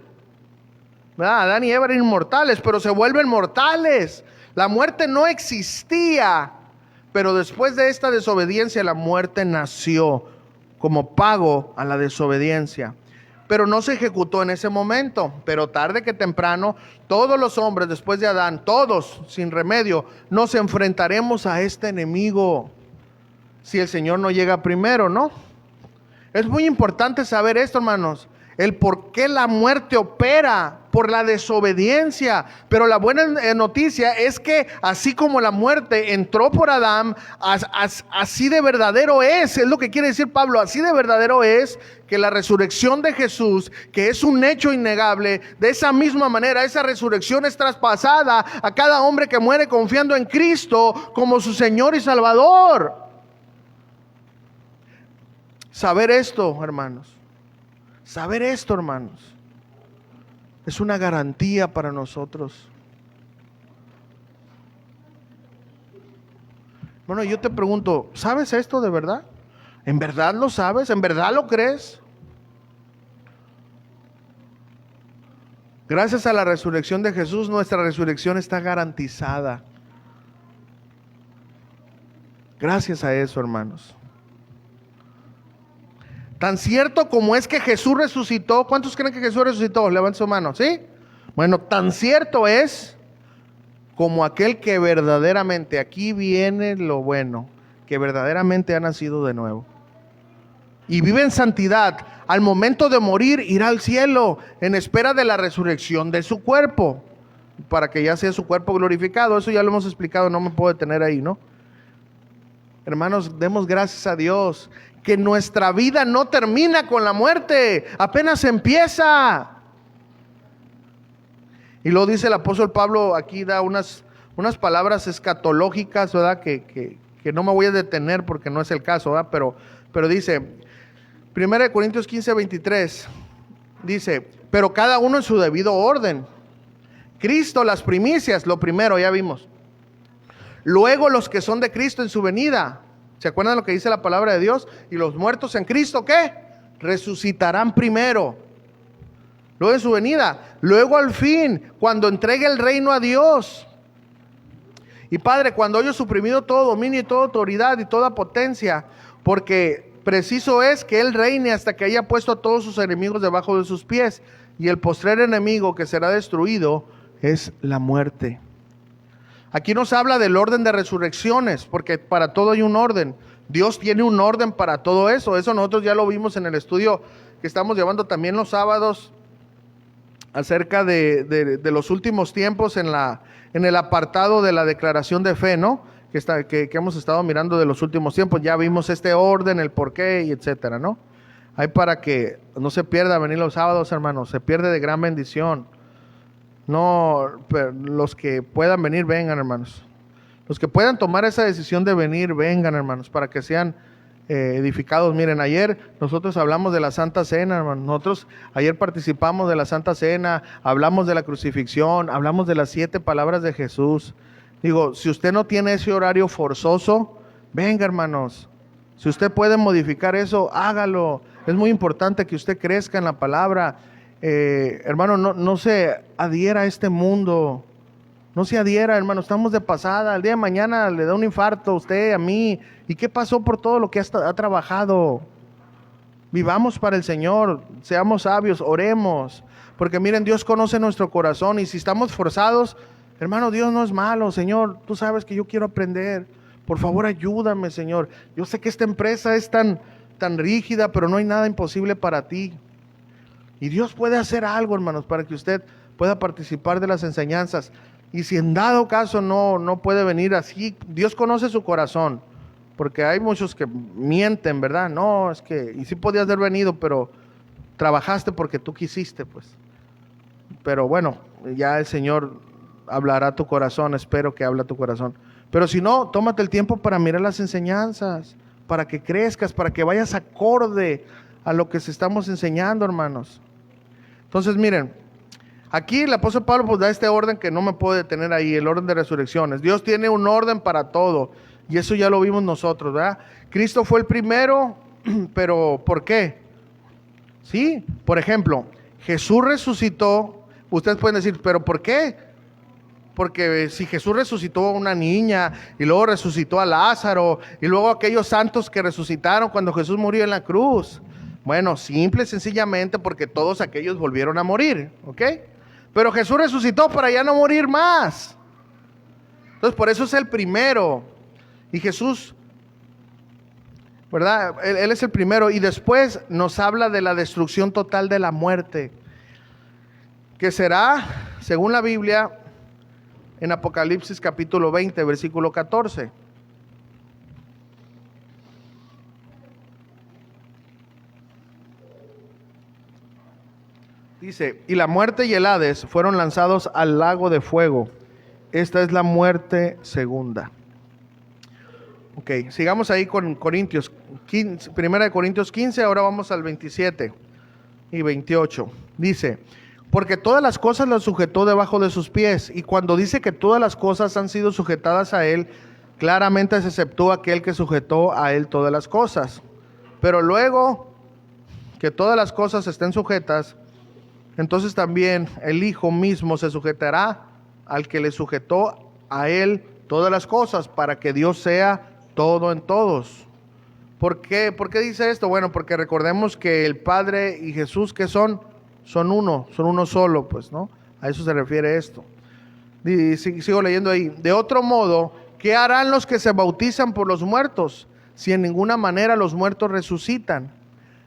¿verdad? Adán y Eva eran inmortales, pero se vuelven mortales. La muerte no existía, pero después de esta desobediencia, la muerte nació como pago a la desobediencia. Pero no se ejecutó en ese momento. Pero tarde que temprano, todos los hombres después de Adán, todos sin remedio, nos enfrentaremos a este enemigo, si el Señor no llega primero, ¿no? Es muy importante saber esto, hermanos. El por qué la muerte opera por la desobediencia. Pero la buena noticia es que así como la muerte entró por Adán, así de verdadero es lo que quiere decir Pablo, así de verdadero es que la resurrección de Jesús, que es un hecho innegable, de esa misma manera esa resurrección es traspasada a cada hombre que muere confiando en Cristo como su Señor y Salvador. Saber esto, hermanos, es una garantía para nosotros. Bueno, yo te pregunto, ¿sabes esto de verdad? ¿En verdad lo sabes? ¿En verdad lo crees? Gracias a la resurrección de Jesús, nuestra resurrección está garantizada. Gracias a eso, hermanos. Tan cierto como es que Jesús resucitó. ¿Cuántos creen que Jesús resucitó? Levanten su mano, ¿sí? Bueno, tan cierto es como aquel que verdaderamente, aquí viene lo bueno, que verdaderamente ha nacido de nuevo y vive en santidad, al momento de morir irá al cielo en espera de la resurrección de su cuerpo, para que ya sea su cuerpo glorificado. Eso ya lo hemos explicado, no me puedo detener ahí, ¿no? Hermanos, demos gracias a Dios que nuestra vida no termina con la muerte, apenas empieza. Y luego dice el apóstol Pablo, aquí da unas palabras escatológicas, ¿verdad? Que no me voy a detener porque no es el caso, ¿verdad? Pero dice, 1 Corintios 15, 23, dice: pero cada uno en su debido orden. Cristo las primicias, lo primero, ya vimos. Luego los que son de Cristo en su venida. ¿Se acuerdan lo que dice la palabra de Dios? Y los muertos en Cristo, ¿qué? Resucitarán primero. Luego en su venida. Luego al fin, cuando entregue el reino a Dios. Y Padre, cuando haya suprimido todo dominio y toda autoridad y toda potencia, porque preciso es que Él reine hasta que haya puesto a todos sus enemigos debajo de sus pies. Y el postrer enemigo que será destruido es la muerte. Aquí nos habla del orden de resurrecciones, porque para todo hay un orden. Dios tiene un orden para todo eso. Eso nosotros ya lo vimos en el estudio que estamos llevando también los sábados acerca de los últimos tiempos en el apartado de la declaración de fe, ¿no? Que hemos estado mirando de los últimos tiempos. Ya vimos este orden, el porqué y etcétera, ¿no? Hay para que no se pierda venir los sábados, hermanos. Se pierde de gran bendición. No, los que puedan venir, vengan, hermanos. Los que puedan tomar esa decisión de venir, vengan, hermanos, para que sean edificados. Miren, ayer nosotros hablamos de la Santa Cena, hermanos. Nosotros ayer participamos de la Santa Cena, hablamos de la crucifixión, hablamos de las 7 palabras de Jesús. Digo, si usted no tiene ese horario forzoso, venga, hermanos. Si usted puede modificar eso, hágalo. Es muy importante que usted crezca en la palabra. Hermano, no se adhiera a este mundo. No se adhiera, hermano. Estamos de pasada. El día de mañana le da un infarto a usted, a mí. ¿Y qué pasó por todo lo que ha trabajado? Vivamos para el Señor. Seamos sabios, oremos. Porque miren, Dios conoce nuestro corazón. Y si estamos forzados, hermano, Dios no es malo. Señor, tú sabes que yo quiero aprender. Por favor, ayúdame, Señor. Yo sé que esta empresa es tan rígida, pero no hay nada imposible para ti. Y Dios puede hacer algo, hermanos, para que usted pueda participar de las enseñanzas. Y si en dado caso no puede venir así, Dios conoce su corazón. Porque hay muchos que mienten, ¿verdad? No, es que, y sí podías haber venido, pero trabajaste porque tú quisiste, pues. Pero bueno, ya el Señor hablará a tu corazón, espero que hable a tu corazón. Pero si no, tómate el tiempo para mirar las enseñanzas, para que crezcas, para que vayas acorde a lo que estamos enseñando, hermanos. Entonces, miren, aquí el apóstol Pablo pues da este orden que no me puedo detener ahí, el orden de resurrecciones. Dios tiene un orden para todo, y eso ya lo vimos nosotros, ¿verdad? Cristo fue el primero, pero ¿por qué? Sí, por ejemplo, Jesús resucitó. Ustedes pueden decir, ¿pero por qué? Porque si Jesús resucitó a una niña y luego resucitó a Lázaro y luego aquellos santos que resucitaron cuando Jesús murió en la cruz. Bueno, simple y sencillamente porque todos aquellos volvieron a morir, ¿ok? Pero Jesús resucitó para ya no morir más. Entonces por eso es el primero. Y Jesús, ¿verdad? Él es el primero. Y después nos habla de la destrucción total de la muerte, que será, según la Biblia, en Apocalipsis capítulo 20, versículo 14. Dice, y la muerte y el Hades fueron lanzados al lago de fuego. Esta es la muerte segunda. Ok, sigamos ahí con Corintios 15, primera de Corintios 15, ahora vamos al 27 y 28. Dice, porque todas las cosas las sujetó debajo de sus pies, y cuando dice que todas las cosas han sido sujetadas a él, claramente se exceptúa aquel que sujetó a él todas las cosas. Pero luego que todas las cosas estén sujetas, entonces también el Hijo mismo se sujetará al que le sujetó a él todas las cosas, para que Dios sea todo en todos. ¿Por qué? ¿Por qué dice esto? Bueno, porque recordemos que el Padre y Jesús, ¿qué son? Son uno solo, pues, ¿no? A eso se refiere esto. Y sigo leyendo ahí. De otro modo, ¿qué harán los que se bautizan por los muertos, si en ninguna manera los muertos resucitan?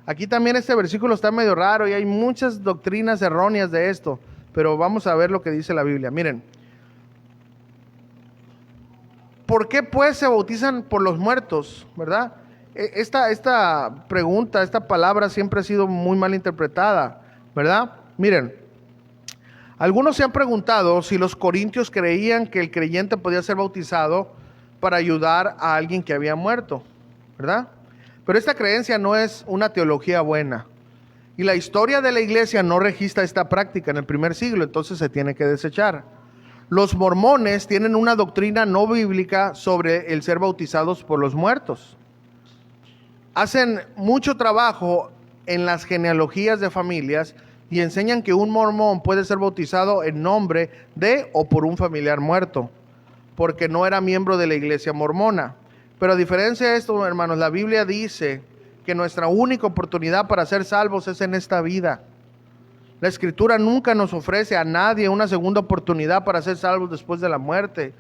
Aquí también este versículo está medio raro y hay muchas doctrinas erróneas de esto, pero vamos a ver lo que dice la Biblia. Miren, ¿por qué pues se bautizan por los muertos? ¿Verdad? Esta pregunta, esta palabra siempre ha sido muy mal interpretada, ¿verdad? Miren, algunos se han preguntado si los corintios creían que el creyente podía ser bautizado para ayudar a alguien que había muerto, ¿verdad? Pero esta creencia no es una teología buena. Y la historia de la iglesia no registra esta práctica en el primer siglo, entonces se tiene que desechar. Los mormones tienen una doctrina no bíblica sobre el ser bautizados por los muertos. Hacen mucho trabajo en las genealogías de familias y enseñan que un mormón puede ser bautizado en nombre de o por un familiar muerto, porque no era miembro de la iglesia mormona. Pero a diferencia de esto, hermanos, la Biblia dice que nuestra única oportunidad para ser salvos es en esta vida. La Escritura nunca nos ofrece a nadie una segunda oportunidad para ser salvos después de la muerte.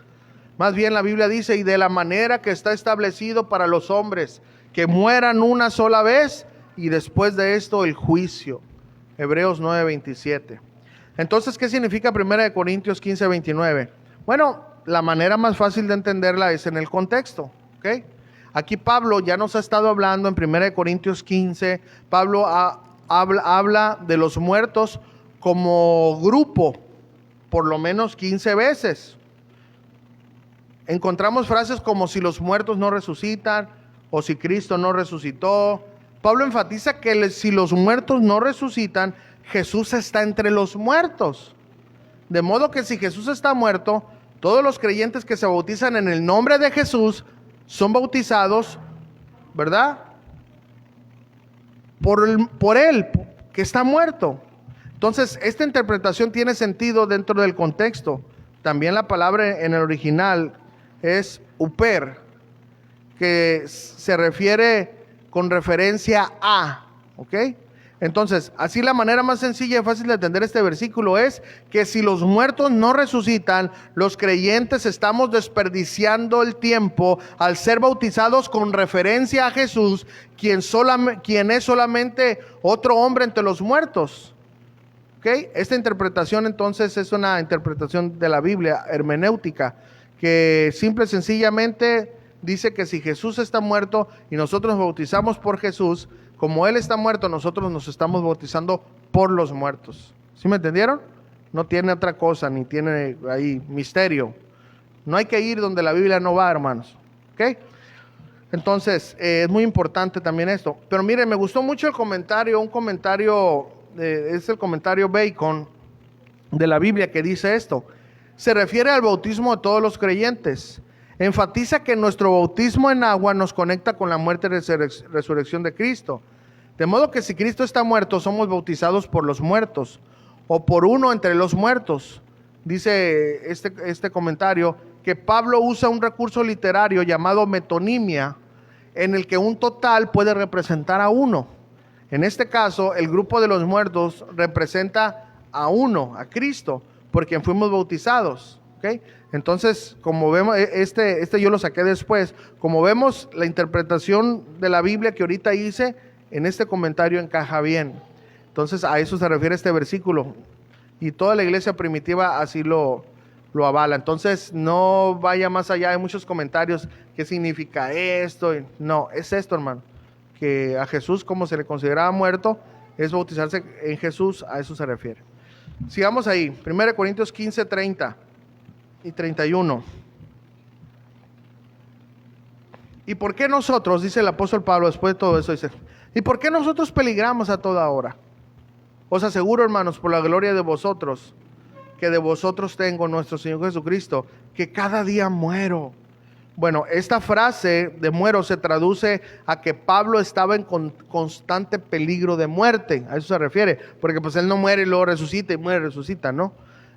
Más bien la Biblia dice, y de la manera que está establecido para los hombres, que mueran una sola vez y después de esto el juicio. Hebreos 9:27. Entonces, ¿qué significa 1 Corintios 15:29? Bueno, la manera más fácil de entenderla es en el contexto. ¿Okay? Aquí Pablo ya nos ha estado hablando en 1 Corintios 15, Pablo habla de los muertos como grupo, por lo menos 15 veces. Encontramos frases como si los muertos no resucitan, o si Cristo no resucitó. Pablo enfatiza que si los muertos no resucitan, Jesús está entre los muertos. De modo que si Jesús está muerto, todos los creyentes que se bautizan en el nombre de Jesús son bautizados, ¿verdad? Por él, que está muerto. Entonces, esta interpretación tiene sentido dentro del contexto. También la palabra en el original es uper, que se refiere con referencia a, ¿ok? Entonces, así la manera más sencilla y fácil de entender este versículo es que si los muertos no resucitan, los creyentes estamos desperdiciando el tiempo al ser bautizados con referencia a Jesús, quien es solamente otro hombre entre los muertos. ¿Ok? Esta interpretación entonces es una interpretación de la Biblia, hermenéutica, que simple y sencillamente dice que si Jesús está muerto y nosotros nos bautizamos por Jesús, como Él está muerto, nosotros nos estamos bautizando por los muertos. ¿Sí me entendieron? No tiene otra cosa, ni tiene ahí misterio. No hay que ir donde la Biblia no va, hermanos. ¿Ok? Entonces, es muy importante también esto. Pero miren, me gustó mucho el comentario, es el comentario Bacon de la Biblia que dice esto. Se refiere al bautismo de todos los creyentes. Enfatiza que nuestro bautismo en agua nos conecta con la muerte y resurrección de Cristo. De modo que si Cristo está muerto, somos bautizados por los muertos, o por uno entre los muertos. Dice este comentario que Pablo usa un recurso literario llamado metonimia, en el que un total puede representar a uno. En este caso, el grupo de los muertos representa a uno, a Cristo, por quien fuimos bautizados. ¿Okay? Entonces, como vemos, este yo lo saqué después. Como vemos, la interpretación de la Biblia que ahorita hice, en este comentario encaja bien. Entonces, a eso se refiere este versículo. Y toda la iglesia primitiva así lo avala. Entonces, no vaya más allá. Hay muchos comentarios. ¿Qué significa esto? No, es esto, hermano. Que a Jesús, como se le consideraba muerto, es bautizarse en Jesús. A eso se refiere. Sigamos ahí. 1 Corintios 15, 30 y 31. ¿Y por qué nosotros, dice el apóstol Pablo después de todo eso, dice, ¿y por qué nosotros peligramos a toda hora? Os aseguro, hermanos, por la gloria de vosotros, que de vosotros tengo nuestro Señor Jesucristo, que cada día muero. Bueno, esta frase de muero se traduce a que Pablo estaba en constante peligro de muerte. A eso se refiere, porque pues él no muere y luego resucita y muere y resucita, ¿no?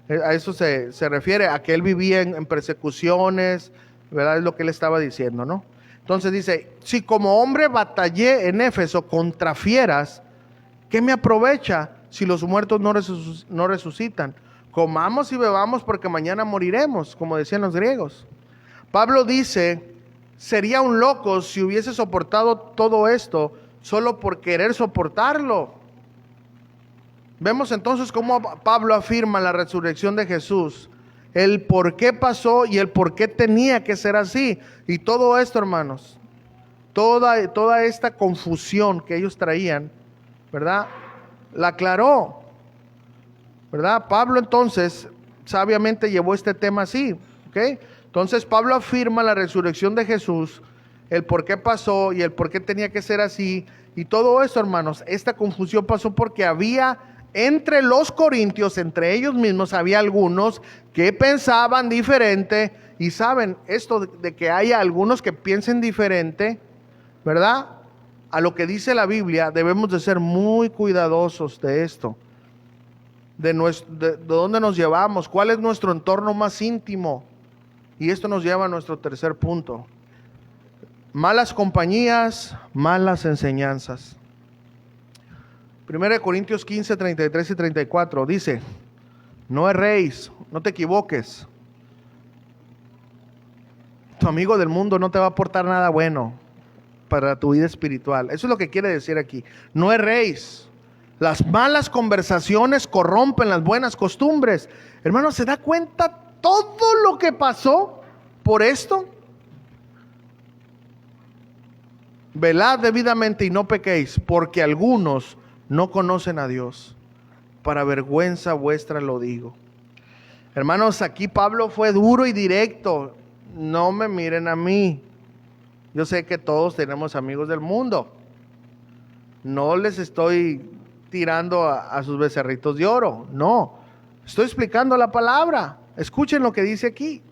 A eso se refiere, a que él vivía en persecuciones, ¿verdad? Es lo que él estaba diciendo, ¿no? Entonces dice, si como hombre batallé en Éfeso contra fieras, ¿qué me aprovecha si los muertos no resucitan? Comamos y bebamos porque mañana moriremos, como decían los griegos. Pablo dice, sería un loco si hubiese soportado todo esto solo por querer soportarlo. Vemos entonces cómo Pablo afirma la resurrección de Jesús, el por qué pasó y el por qué tenía que ser así. Y todo esto, hermanos, toda esta confusión que ellos traían, ¿verdad? La aclaró, ¿verdad? Pablo entonces sabiamente llevó este tema así, ¿ok? Entonces Pablo afirma la resurrección de Jesús, el por qué pasó y el por qué tenía que ser así. Y todo eso, hermanos, esta confusión pasó porque había entre los corintios, entre ellos mismos, había algunos que pensaban diferente. Y saben, esto de que haya algunos que piensen diferente, ¿verdad? A lo que dice la Biblia, debemos de ser muy cuidadosos de esto. De dónde nos llevamos, cuál es nuestro entorno más íntimo. Y esto nos lleva a nuestro tercer punto. Malas compañías, malas enseñanzas. 1 Corintios 15, 33 y 34 dice, no erréis, no te equivoques. Tu amigo del mundo no te va a aportar nada bueno para tu vida espiritual. Eso es lo que quiere decir aquí. No erréis. Las malas conversaciones corrompen las buenas costumbres. Hermano, ¿se da cuenta todo lo que pasó por esto? Velad debidamente y no pequéis, porque algunos no conocen a Dios. Para vergüenza vuestra lo digo. Hermanos, aquí Pablo fue duro y directo. No me miren a mí. Yo sé que todos tenemos amigos del mundo. No les estoy tirando a sus becerritos de oro. No, estoy explicando la palabra. Escuchen lo que dice aquí.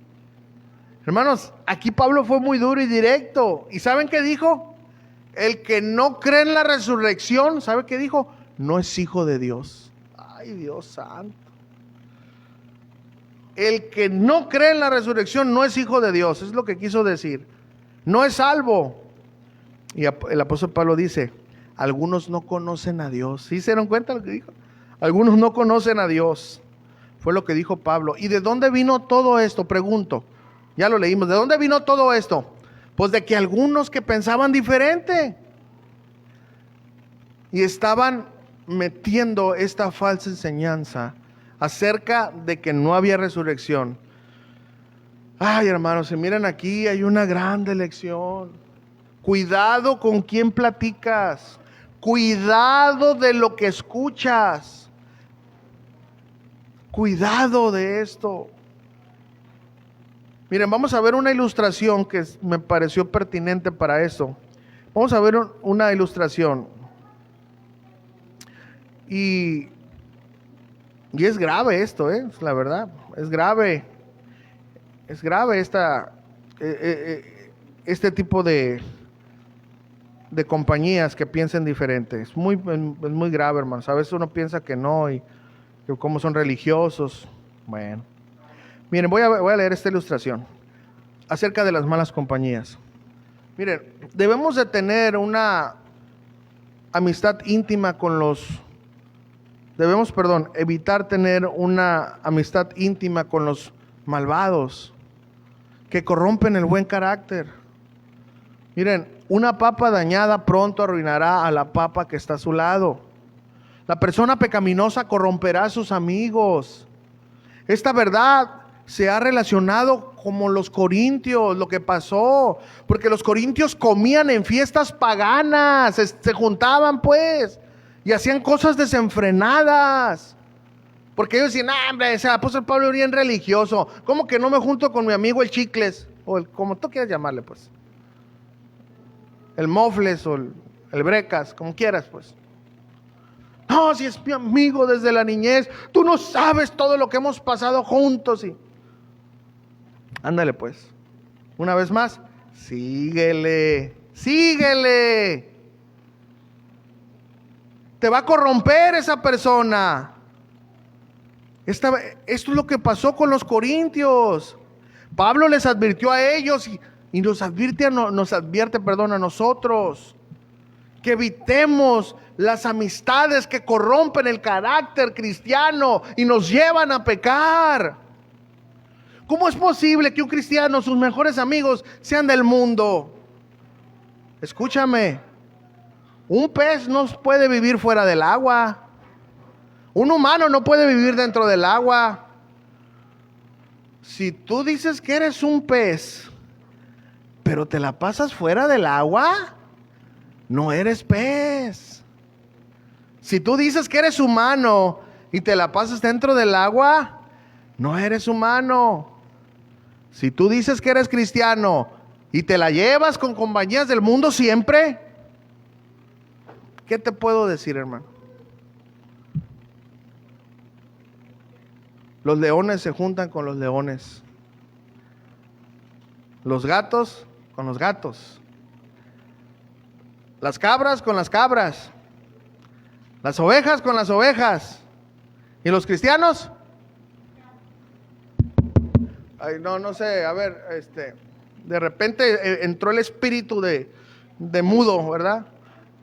Hermanos, aquí Pablo fue muy duro y directo. ¿Y saben qué dijo? El que no cree en la resurrección, ¿sabe qué dijo? No es hijo de Dios. Ay, Dios santo. El que no cree en la resurrección no es hijo de Dios. Es lo que quiso decir. No es salvo. Y el apóstol Pablo dice, algunos no conocen a Dios. ¿Sí se dieron cuenta de lo que dijo? Algunos no conocen a Dios. Fue lo que dijo Pablo. ¿Y de dónde vino todo esto? Pregunto. Ya lo leímos. ¿De dónde vino todo esto? Pues de que algunos que pensaban diferente y estaban metiendo esta falsa enseñanza acerca de que no había resurrección. Ay, hermanos, si miran aquí hay una gran lección. Cuidado con quién platicas. Cuidado de lo que escuchas. Cuidado de esto. Miren, vamos a ver una ilustración que me pareció pertinente para eso. Vamos a ver una ilustración. Y es grave esto, la verdad. Es grave. Es grave este tipo de compañías que piensen diferente. Es muy grave, hermanos. A veces uno piensa que no, y que como son religiosos. Bueno. Miren, voy a leer esta ilustración acerca de las malas compañías. Miren, debemos de tener una amistad íntima con evitar tener una amistad íntima con los malvados que corrompen el buen carácter. Miren, una papa dañada pronto arruinará a la papa que está a su lado. La persona pecaminosa corromperá a sus amigos. Esta verdad se ha relacionado como los corintios, lo que pasó, porque los corintios comían en fiestas paganas, se juntaban pues, y hacían cosas desenfrenadas, porque ellos decían, hombre, ese apóstol Pablo era bien religioso, ¿cómo que no me junto con mi amigo el Chicles? O como tú quieras llamarle pues, el Mofles o el Brecas, como quieras pues. No, si es mi amigo desde la niñez, tú no sabes todo lo que hemos pasado juntos. Y ándale pues, una vez más, síguele. Te va a corromper esa persona. Esto es lo que pasó con los corintios. Pablo les advirtió a ellos y nos advierte a nosotros, que evitemos las amistades que corrompen el carácter cristiano y nos llevan a pecar. ¿Cómo es posible que un cristiano, sus mejores amigos, sean del mundo? Escúchame, un pez no puede vivir fuera del agua. Un humano no puede vivir dentro del agua. Si tú dices que eres un pez, pero te la pasas fuera del agua, no eres pez. Si tú dices que eres humano y te la pasas dentro del agua, no eres humano. Si tú dices que eres cristiano y te la llevas con compañías del mundo siempre, ¿qué te puedo decir, hermano? Los leones se juntan con los leones. Los gatos con los gatos. Las cabras con las cabras. Las ovejas con las ovejas. ¿Y los cristianos? Ay, no sé, a ver, de repente entró el espíritu de mudo, ¿verdad?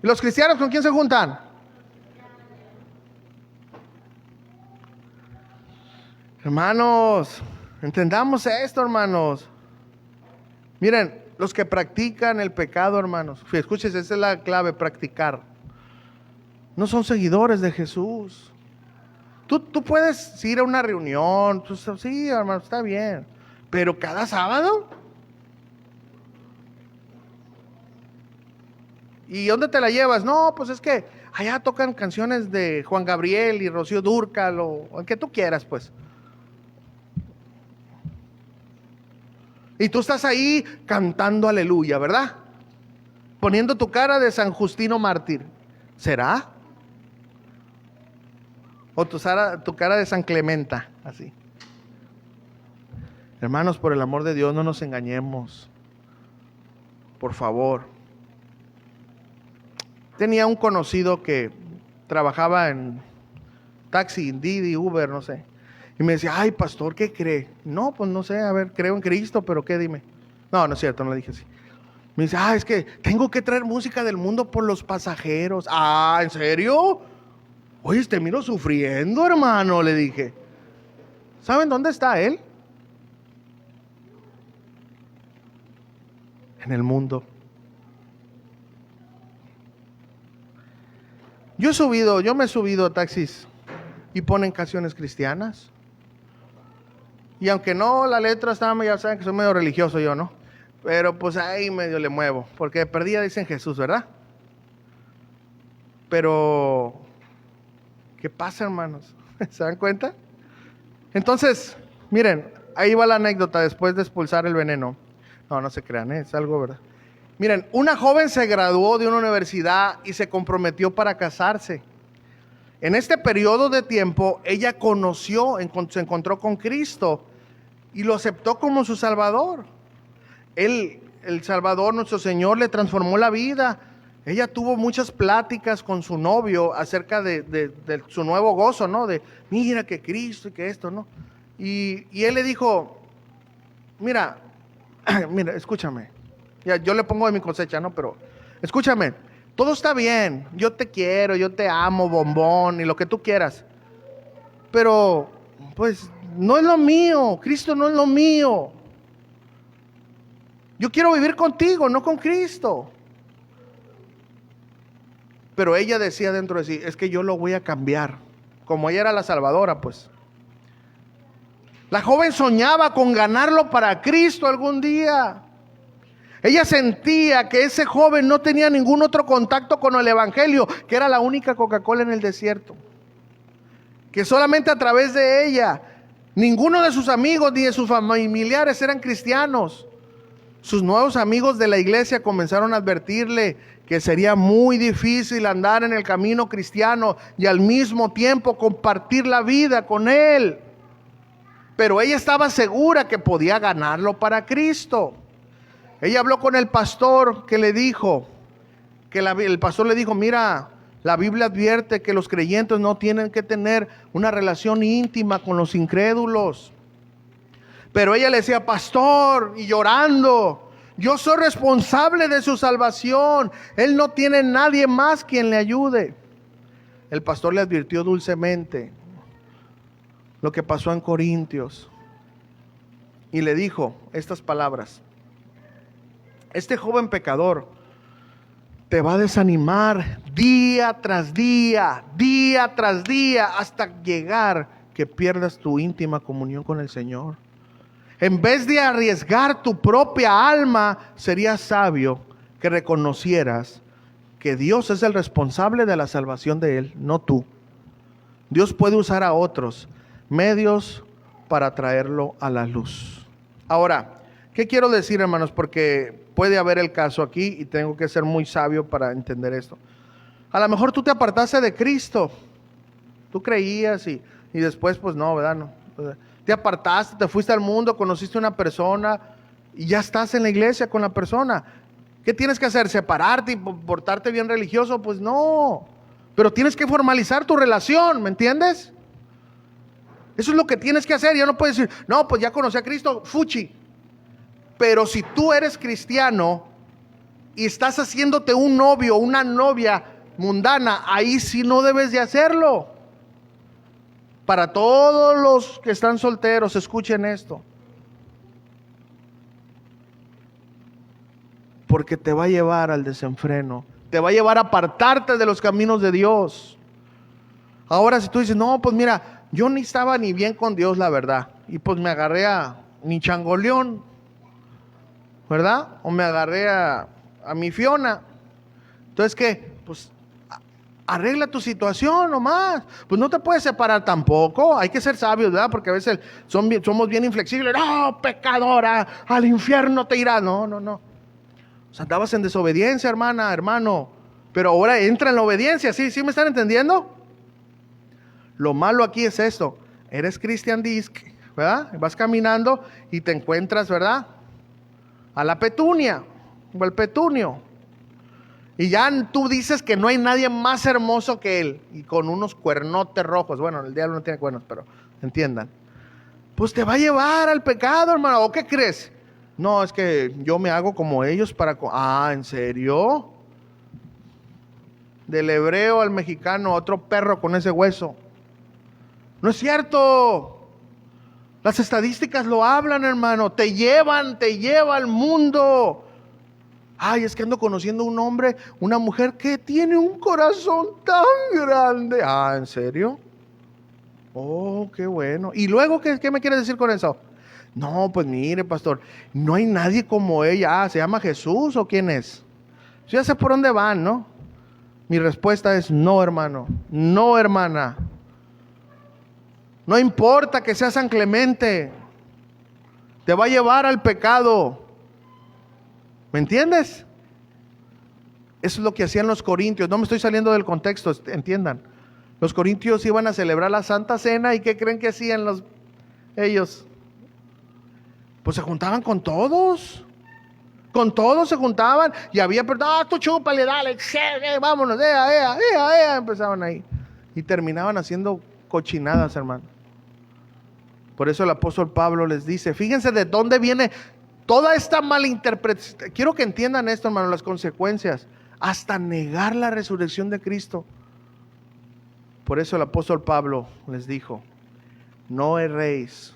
¿Y los cristianos con quién se juntan? Hermanos, entendamos esto, hermanos. Miren, los que practican el pecado, hermanos, escuchen, esa es la clave, practicar. No son seguidores de Jesús. Tú puedes ir a una reunión, sí, hermano, está bien, pero cada sábado. ¿Y dónde te la llevas? No, pues es que allá tocan canciones de Juan Gabriel y Rocío Dúrcal o el que tú quieras, pues. Y tú estás ahí cantando aleluya, ¿verdad? Poniendo tu cara de San Justino mártir. ¿Será? O tu cara de San Clementa, así. Hermanos, por el amor de Dios, no nos engañemos. Por favor. Tenía un conocido que trabajaba en taxi, Didi, Uber, no sé. Y me decía, ay, pastor, ¿qué cree? No, pues no sé, a ver, creo en Cristo, pero ¿qué? Dime. No es cierto, no le dije así. Me dice, es que tengo que traer música del mundo por los pasajeros. ¿En serio? Oye, te miro sufriendo, hermano, le dije. ¿Saben dónde está él? En el mundo. Yo me he subido a taxis y ponen canciones cristianas. Y aunque no, la letra está, ya saben que soy medio religioso yo, ¿no? Pero pues ahí medio le muevo, porque de perdida dicen Jesús, ¿verdad? Pero, ¿qué pasa, hermanos? ¿Se dan cuenta? Entonces, miren, ahí va la anécdota después de expulsar el veneno. No se crean, es algo verdad. Miren, una joven se graduó de una universidad y se comprometió para casarse. En este periodo de tiempo, ella se encontró con Cristo y lo aceptó como su Salvador. El Salvador, nuestro Señor, le transformó la vida. Ella tuvo muchas pláticas con su novio acerca de su nuevo gozo, ¿no? De, mira que Cristo y que esto, ¿no? Y él le dijo, mira, escúchame. Ya, yo le pongo de mi cosecha, ¿no? Pero escúchame, todo está bien. Yo te quiero, yo te amo, bombón y lo que tú quieras. Pero, pues, no es lo mío. Cristo no es lo mío. Yo quiero vivir contigo, no con Cristo. Pero ella decía dentro de sí, es que yo lo voy a cambiar. Como ella era la salvadora, pues. La joven soñaba con ganarlo para Cristo algún día. Ella sentía que ese joven no tenía ningún otro contacto con el evangelio, que era la única Coca-Cola en el desierto. Que solamente a través de ella, ninguno de sus amigos ni de sus familiares eran cristianos. Sus nuevos amigos de la iglesia comenzaron a advertirle que sería muy difícil andar en el camino cristiano y al mismo tiempo compartir la vida con él. Pero ella estaba segura que podía ganarlo para Cristo. Ella habló con el pastor que le dijo, el pastor le dijo, mira, la Biblia advierte que los creyentes no tienen que tener una relación íntima con los incrédulos. Pero ella le decía, pastor, y llorando, yo soy responsable de su salvación. Él no tiene nadie más quien le ayude. El pastor le advirtió dulcemente lo que pasó en Corintios. Y le dijo estas palabras. Este joven pecador te va a desanimar día tras día, hasta llegar que pierdas tu íntima comunión con el Señor. En vez de arriesgar tu propia alma, sería sabio que reconocieras que Dios es el responsable de la salvación de él, no tú. Dios puede usar a otros medios para traerlo a la luz. Ahora, ¿qué quiero decir, hermanos? Porque puede haber el caso aquí y tengo que ser muy sabio para entender esto. A lo mejor tú te apartaste de Cristo. Tú creías y después pues no, ¿verdad? No. Te apartaste, te fuiste al mundo, conociste a una persona y ya estás en la iglesia con la persona. ¿Qué tienes que hacer? ¿Separarte y portarte bien religioso? Pues no. Pero tienes que formalizar tu relación, ¿me entiendes? Eso es lo que tienes que hacer. Ya no puedes decir, no, pues ya conocí a Cristo, fuchi. Pero si tú eres cristiano y estás haciéndote un novio, una novia mundana, ahí sí no debes de hacerlo. Para todos los que están solteros, escuchen esto. Porque te va a llevar al desenfreno. Te va a llevar a apartarte de los caminos de Dios. Ahora si tú dices, no, pues mira, yo ni estaba ni bien con Dios, la verdad. Y pues me agarré a mi changoleón, ¿verdad? O me agarré a mi Fiona. Entonces, ¿qué? Pues arregla tu situación nomás. Pues no te puedes separar tampoco. Hay que ser sabios, ¿verdad? Porque a veces somos bien inflexibles. No, pecadora, al infierno te irás. No. O sea, andabas en desobediencia, hermano. Pero ahora entra en la obediencia. ¿Sí me están entendiendo? Lo malo aquí es esto. Eres Christian Disc, ¿verdad? Vas caminando y te encuentras, ¿verdad? A la petunia o al petunio. Y ya tú dices que no hay nadie más hermoso que él. Y con unos cuernotes rojos. Bueno, el diablo no tiene cuernos, pero entiendan. Pues te va a llevar al pecado, hermano. ¿O qué crees? No, es que yo me hago como ellos para... ¿en serio? Del hebreo al mexicano, otro perro con ese hueso. No es cierto. Las estadísticas lo hablan, hermano. Te lleva al mundo. Ay, es que ando conociendo un hombre, una mujer que tiene un corazón tan grande. ¿En serio? Oh, qué bueno. ¿Y luego qué me quiere decir con eso? No, pues mire, pastor, no hay nadie como ella. ¿Se llama Jesús o quién es? Yo ya sé por dónde van, ¿no? Mi respuesta es no, hermano, no, hermana. No importa que sea San Clemente, te va a llevar al pecado. ¿Me entiendes? Eso es lo que hacían los corintios. No me estoy saliendo del contexto, entiendan. Los corintios iban a celebrar la Santa Cena, ¿y qué creen que hacían ellos? Pues se juntaban con todos. Con todos se juntaban. Y había, tú chúpale, dale, vámonos, empezaban ahí. Y terminaban haciendo cochinadas, hermano. Por eso el apóstol Pablo les dice, fíjense de dónde viene toda esta malinterpretación. Quiero que entiendan esto, hermano, las consecuencias. Hasta negar la resurrección de Cristo. Por eso el apóstol Pablo les dijo, no erréis.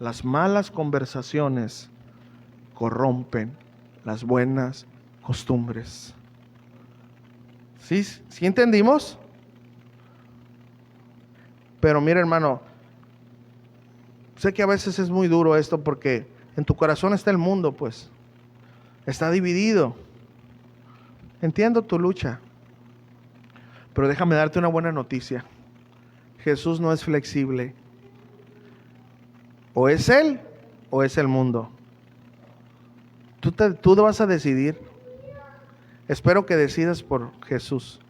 Las malas conversaciones corrompen las buenas costumbres. ¿Sí entendimos? Pero mira, hermano, sé que a veces es muy duro esto porque en tu corazón está el mundo, pues. Está dividido. Entiendo tu lucha. Pero déjame darte una buena noticia. Jesús no es flexible. O es Él o es el mundo. Tú vas a decidir. Espero que decidas por Jesús.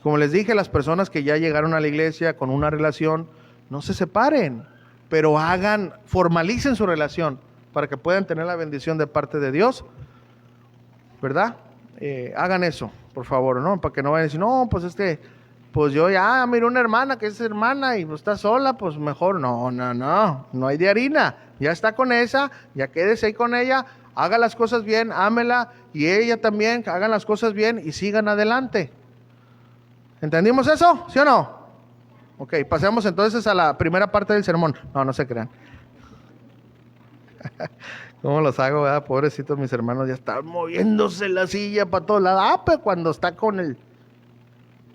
Como les dije, las personas que ya llegaron a la iglesia con una relación, no se separen, pero formalicen su relación para que puedan tener la bendición de parte de Dios, ¿verdad? Hagan eso, por favor, ¿no? Para que no vayan a decir, no, pues yo ya miré una hermana que es hermana y pues está sola, pues mejor, no hay de harina, ya está con esa, ya quédese ahí con ella, haga las cosas bien, ámela, y ella también, hagan las cosas bien y sigan adelante. ¿Entendimos eso? ¿Sí o no? Ok, pasemos entonces a la primera parte del sermón. No se crean. ¿Cómo los hago, verdad? Pobrecitos mis hermanos, ya están moviéndose la silla para todos lados. Pues cuando está con el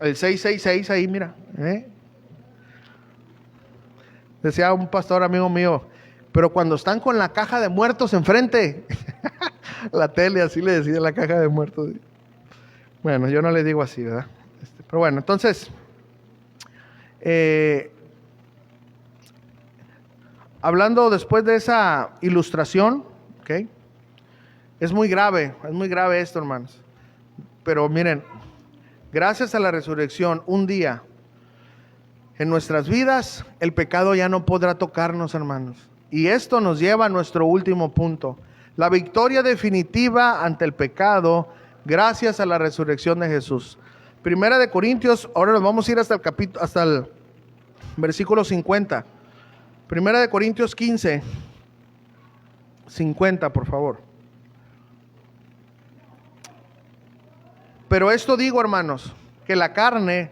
666 ahí, mira. Decía un pastor amigo mío, pero cuando están con la caja de muertos enfrente, la tele, así le decía, la caja de muertos. Bueno, yo no le digo así, ¿verdad? Pero bueno, entonces, hablando después de esa ilustración, ¿ok? Es muy grave esto, hermanos. Pero miren, gracias a la resurrección, un día, en nuestras vidas, el pecado ya no podrá tocarnos, hermanos. Y esto nos lleva a nuestro último punto. La victoria definitiva ante el pecado, gracias a la resurrección de Jesús. Primera de Corintios, ahora nos vamos a ir hasta el versículo 50. Primera de Corintios 15, 50, por favor. Pero esto digo, hermanos, que la carne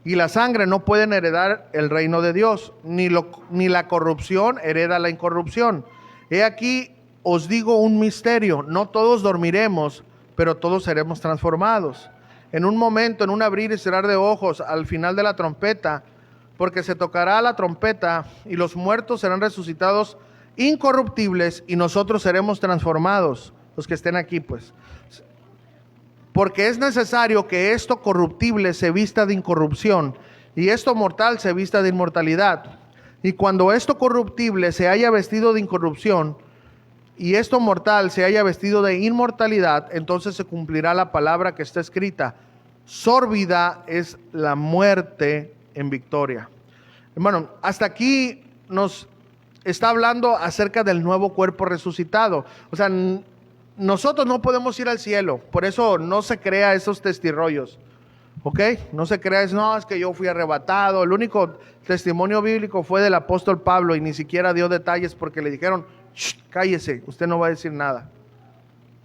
y la sangre no pueden heredar el reino de Dios, ni la corrupción hereda la incorrupción. He aquí, os digo un misterio, no todos dormiremos, pero todos seremos transformados. En un momento, en un abrir y cerrar de ojos, al final de la trompeta, porque se tocará la trompeta y los muertos serán resucitados incorruptibles y nosotros seremos transformados, los que estén aquí, pues. Porque es necesario que esto corruptible se vista de incorrupción y esto mortal se vista de inmortalidad. Y cuando esto corruptible se haya vestido de incorrupción y esto mortal se haya vestido de inmortalidad, entonces se cumplirá la palabra que está escrita: sórbida es la muerte en victoria. Hermano, hasta aquí nos está hablando acerca del nuevo cuerpo resucitado. O sea, nosotros no podemos ir al cielo, por eso no se crea esos testirrollos, ¿ok? No se crea, es que yo fui arrebatado. El único testimonio bíblico fue del apóstol Pablo y ni siquiera dio detalles porque le dijeron, cállese, usted no va a decir nada.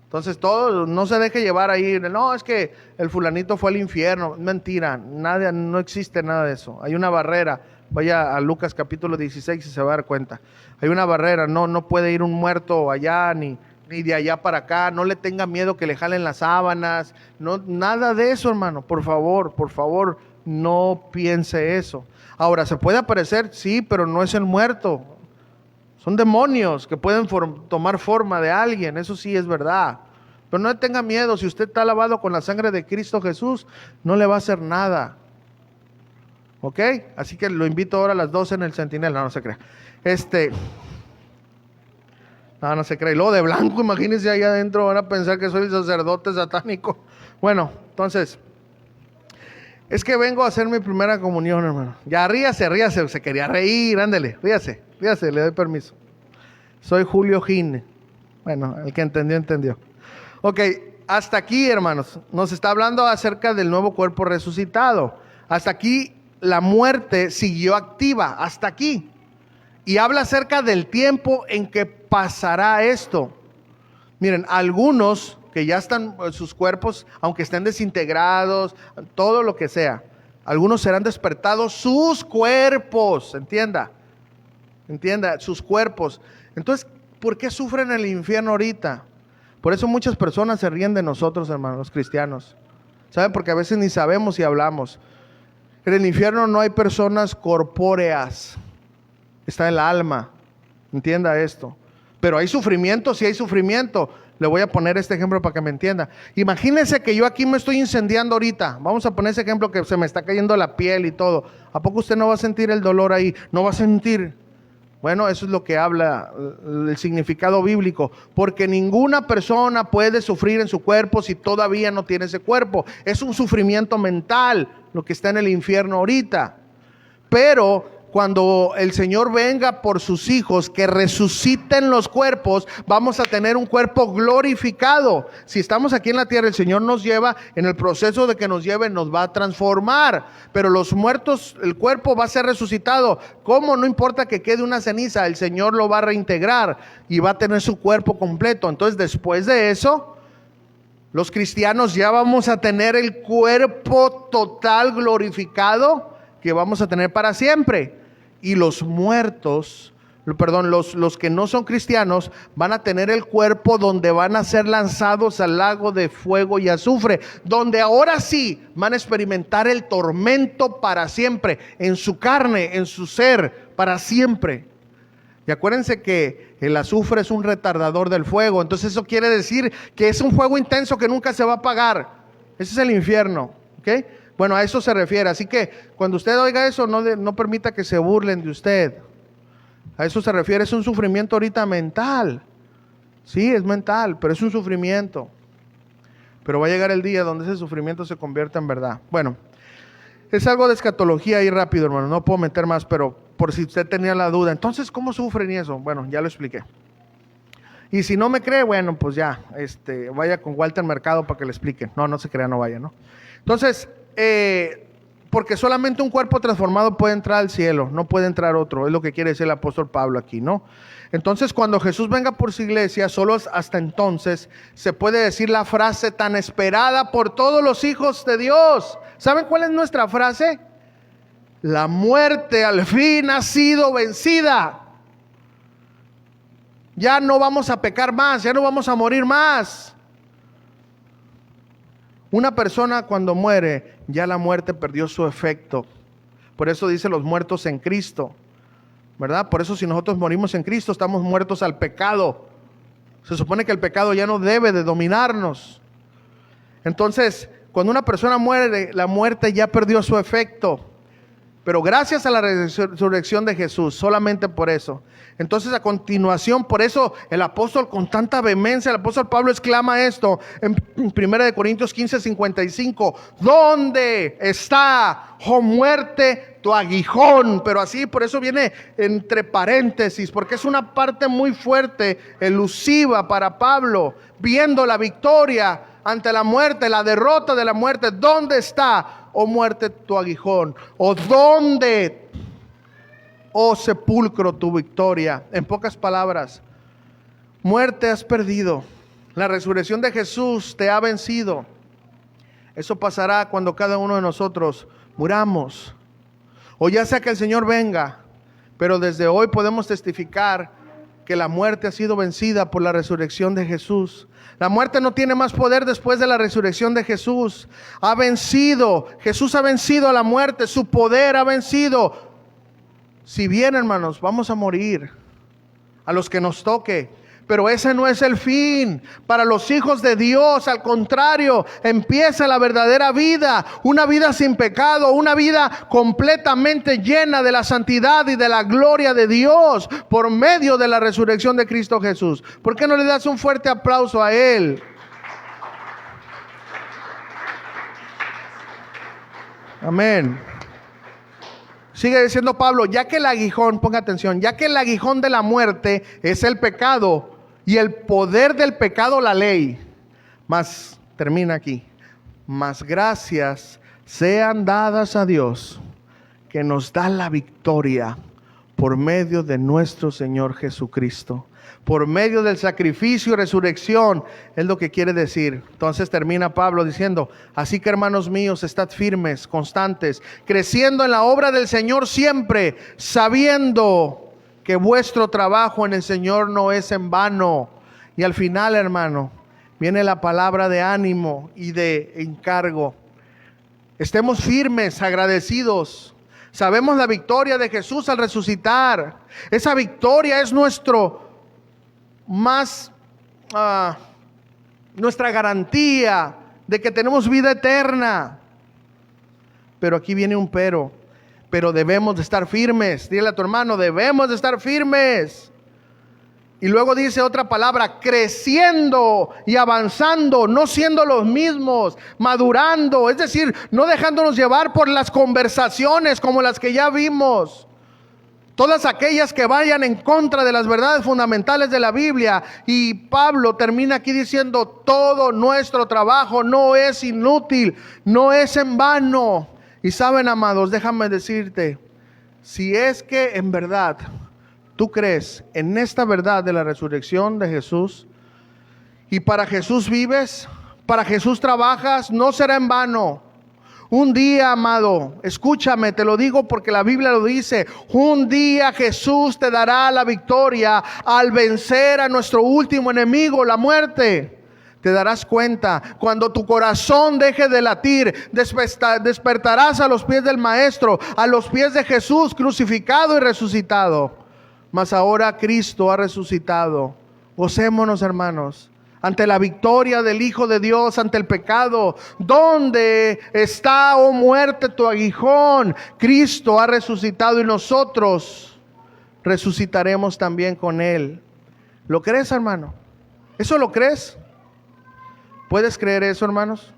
Entonces todo, no se deje llevar ahí, no, es que el fulanito fue al infierno. Mentira, no existe nada de eso. Hay una barrera, vaya a Lucas capítulo 16 y se va a dar cuenta. Hay una barrera, no puede ir un muerto allá ni de allá para acá. No le tenga miedo que le jalen las sábanas, nada de eso, hermano. Por favor, no piense eso. Ahora, ¿se puede aparecer? Sí, pero no es el muerto. Son demonios que pueden tomar forma de alguien, eso sí es verdad. Pero no tenga miedo, si usted está lavado con la sangre de Cristo Jesús, no le va a hacer nada. ¿Ok? Así que lo invito ahora a las 12 en el Centinela. No, no se crea. No se crea. Y luego de blanco, imagínense ahí adentro, van a pensar que soy el sacerdote satánico. Bueno, entonces, es que vengo a hacer mi primera comunión, hermano. Ya ríase, se quería reír, ándele, ríase, le doy permiso. Soy Julio Gine. Bueno, el que entendió, entendió. Ok, hasta aquí, hermanos, nos está hablando acerca del nuevo cuerpo resucitado. Hasta aquí la muerte siguió activa, hasta aquí. Y habla acerca del tiempo en que pasará esto. Miren, algunos que ya están sus cuerpos, aunque estén desintegrados, todo lo que sea, algunos serán despertados sus cuerpos, entienda, sus cuerpos. Entonces, ¿por qué sufren el infierno ahorita? Por eso muchas personas se ríen de nosotros, hermanos, los cristianos. ¿Saben? Porque a veces ni sabemos y hablamos. En el infierno no hay personas corpóreas, está el alma, entienda esto. Pero hay sufrimiento, sí hay sufrimiento. Le voy a poner este ejemplo para que me entienda. Imagínense que yo aquí me estoy incendiando ahorita. Vamos a poner ese ejemplo que se me está cayendo la piel y todo. ¿A poco usted no va a sentir el dolor ahí? ¿No va a sentir? Bueno, eso es lo que habla el significado bíblico. Porque ninguna persona puede sufrir en su cuerpo si todavía no tiene ese cuerpo. Es un sufrimiento mental lo que está en el infierno ahorita. Pero cuando el Señor venga por sus hijos que resuciten los cuerpos, vamos a tener un cuerpo glorificado. Si estamos aquí en la tierra, el Señor nos lleva, en el proceso de que nos lleve, nos va a transformar. Pero los muertos, el cuerpo va a ser resucitado. ¿Cómo? No importa que quede una ceniza, el Señor lo va a reintegrar y va a tener su cuerpo completo. Entonces, después de eso, los cristianos ya vamos a tener el cuerpo total glorificado que vamos a tener para siempre. Y los muertos, los que no son cristianos, van a tener el cuerpo donde van a ser lanzados al lago de fuego y azufre, donde ahora sí van a experimentar el tormento para siempre, en su carne, en su ser, para siempre. Y acuérdense que el azufre es un retardador del fuego, entonces eso quiere decir que es un fuego intenso que nunca se va a apagar. Ese es el infierno, ¿ok? Bueno, a eso se refiere. Así que cuando usted oiga eso, no permita que se burlen de usted. A eso se refiere. Es un sufrimiento ahorita mental. Sí, es mental, pero es un sufrimiento. Pero va a llegar el día donde ese sufrimiento se convierta en verdad. Bueno, es algo de escatología ahí rápido, hermano. No puedo meter más, pero por si usted tenía la duda. Entonces, ¿cómo sufren y eso? Bueno, ya lo expliqué. Y si no me cree, bueno, pues ya, vaya con Walter Mercado para que le explique. No se crea, no vaya, ¿no? Entonces, porque solamente un cuerpo transformado puede entrar al cielo, no puede entrar otro, es lo que quiere decir el apóstol Pablo aquí, ¿no? Entonces, cuando Jesús venga por su iglesia, solo hasta entonces se puede decir la frase tan esperada por todos los hijos de Dios. ¿Saben cuál es nuestra frase? La muerte al fin ha sido vencida. Ya no vamos a pecar más, ya no vamos a morir más. Una persona cuando muere, ya la muerte perdió su efecto. Por eso dice los muertos en Cristo, ¿verdad? Por eso si nosotros morimos en Cristo, estamos muertos al pecado. Se supone que el pecado ya no debe de dominarnos. Entonces, cuando una persona muere, la muerte ya perdió su efecto. Pero gracias a la resurrección de Jesús, solamente por eso. Entonces a continuación, por eso el apóstol con tanta vehemencia, el apóstol Pablo exclama esto en 1 Corintios 15:55. ¿Dónde está, oh muerte, tu aguijón? Pero así, por eso viene entre paréntesis, porque es una parte muy fuerte, elusiva para Pablo, viendo la victoria ante la muerte, la derrota de la muerte. ¿Dónde está, oh muerte, tu aguijón? ¿O dónde, oh sepulcro, tu victoria? En pocas palabras, muerte, has perdido. La resurrección de Jesús te ha vencido. Eso pasará cuando cada uno de nosotros muramos, o ya sea que el Señor venga. Pero desde hoy podemos testificar que la muerte ha sido vencida por la resurrección de Jesús. La muerte no tiene más poder después de la resurrección de Jesús. Ha vencido, Jesús ha vencido a la muerte, su poder ha vencido. Si bien, hermanos, vamos a morir, a los que nos toque, Pero ese no es el fin. Para los hijos de Dios, al contrario, empieza la verdadera vida. Una vida sin pecado, una vida completamente llena de la santidad y de la gloria de Dios por medio de la resurrección de Cristo Jesús. ¿Por qué no le das un fuerte aplauso a Él? Amén. Sigue diciendo Pablo, ya que el aguijón, ponga atención, ya que el aguijón de la muerte es el pecado y el poder del pecado la ley. Mas, termina aquí, mas gracias sean dadas a Dios que nos da la victoria por medio de nuestro Señor Jesucristo. Por medio del sacrificio y resurrección, es lo que quiere decir. Entonces termina Pablo diciendo, así que hermanos míos, estad firmes, constantes, creciendo en la obra del Señor siempre, sabiendo que vuestro trabajo en el Señor no es en vano. Y al final, hermano, viene la palabra de ánimo y de encargo. Estemos firmes, agradecidos. Sabemos la victoria de Jesús al resucitar. Esa victoria es nuestra garantía de que tenemos vida eterna. Pero aquí viene un pero debemos de estar firmes. Dile a tu hermano, debemos de estar firmes. Y luego dice otra palabra, creciendo y avanzando, no siendo los mismos, madurando, es decir, no dejándonos llevar por las conversaciones como las que ya vimos. Todas aquellas que vayan en contra de las verdades fundamentales de la Biblia. Y Pablo termina aquí diciendo, todo nuestro trabajo no es inútil, no es en vano. Y saben, amados, déjame decirte, si es que en verdad tú crees en esta verdad de la resurrección de Jesús, y para Jesús vives, para Jesús trabajas, no será en vano. Un día, amado, escúchame, te lo digo porque la Biblia lo dice, un día Jesús te dará la victoria al vencer a nuestro último enemigo, la muerte. Te darás cuenta, cuando tu corazón deje de latir, despertarás a los pies del Maestro, a los pies de Jesús crucificado y resucitado. Mas ahora Cristo ha resucitado. Gocémonos, hermanos, ante la victoria del Hijo de Dios, ante el pecado. ¿Dónde está, oh muerte, tu aguijón? Cristo ha resucitado y nosotros resucitaremos también con Él. ¿Lo crees, hermano? ¿Eso lo crees? ¿Puedes creer eso, hermanos?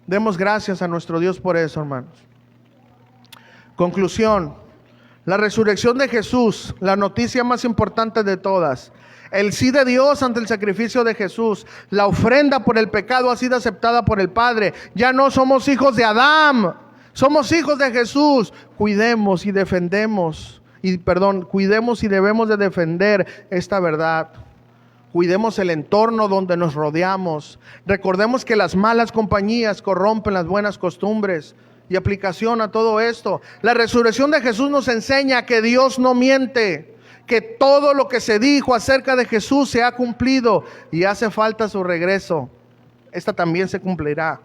Demos gracias a nuestro Dios por eso, hermanos. Conclusión. La resurrección de Jesús, la noticia más importante de todas. El sí de Dios ante el sacrificio de Jesús. La ofrenda por el pecado ha sido aceptada por el Padre. Ya no somos hijos de Adán, somos hijos de Jesús. Cuidemos y debemos de defender esta verdad. Cuidemos el entorno donde nos rodeamos. Recordemos que las malas compañías corrompen las buenas costumbres. Y aplicación a todo esto. La resurrección de Jesús nos enseña que Dios no miente, que todo lo que se dijo acerca de Jesús se ha cumplido y hace falta su regreso. Esta también se cumplirá.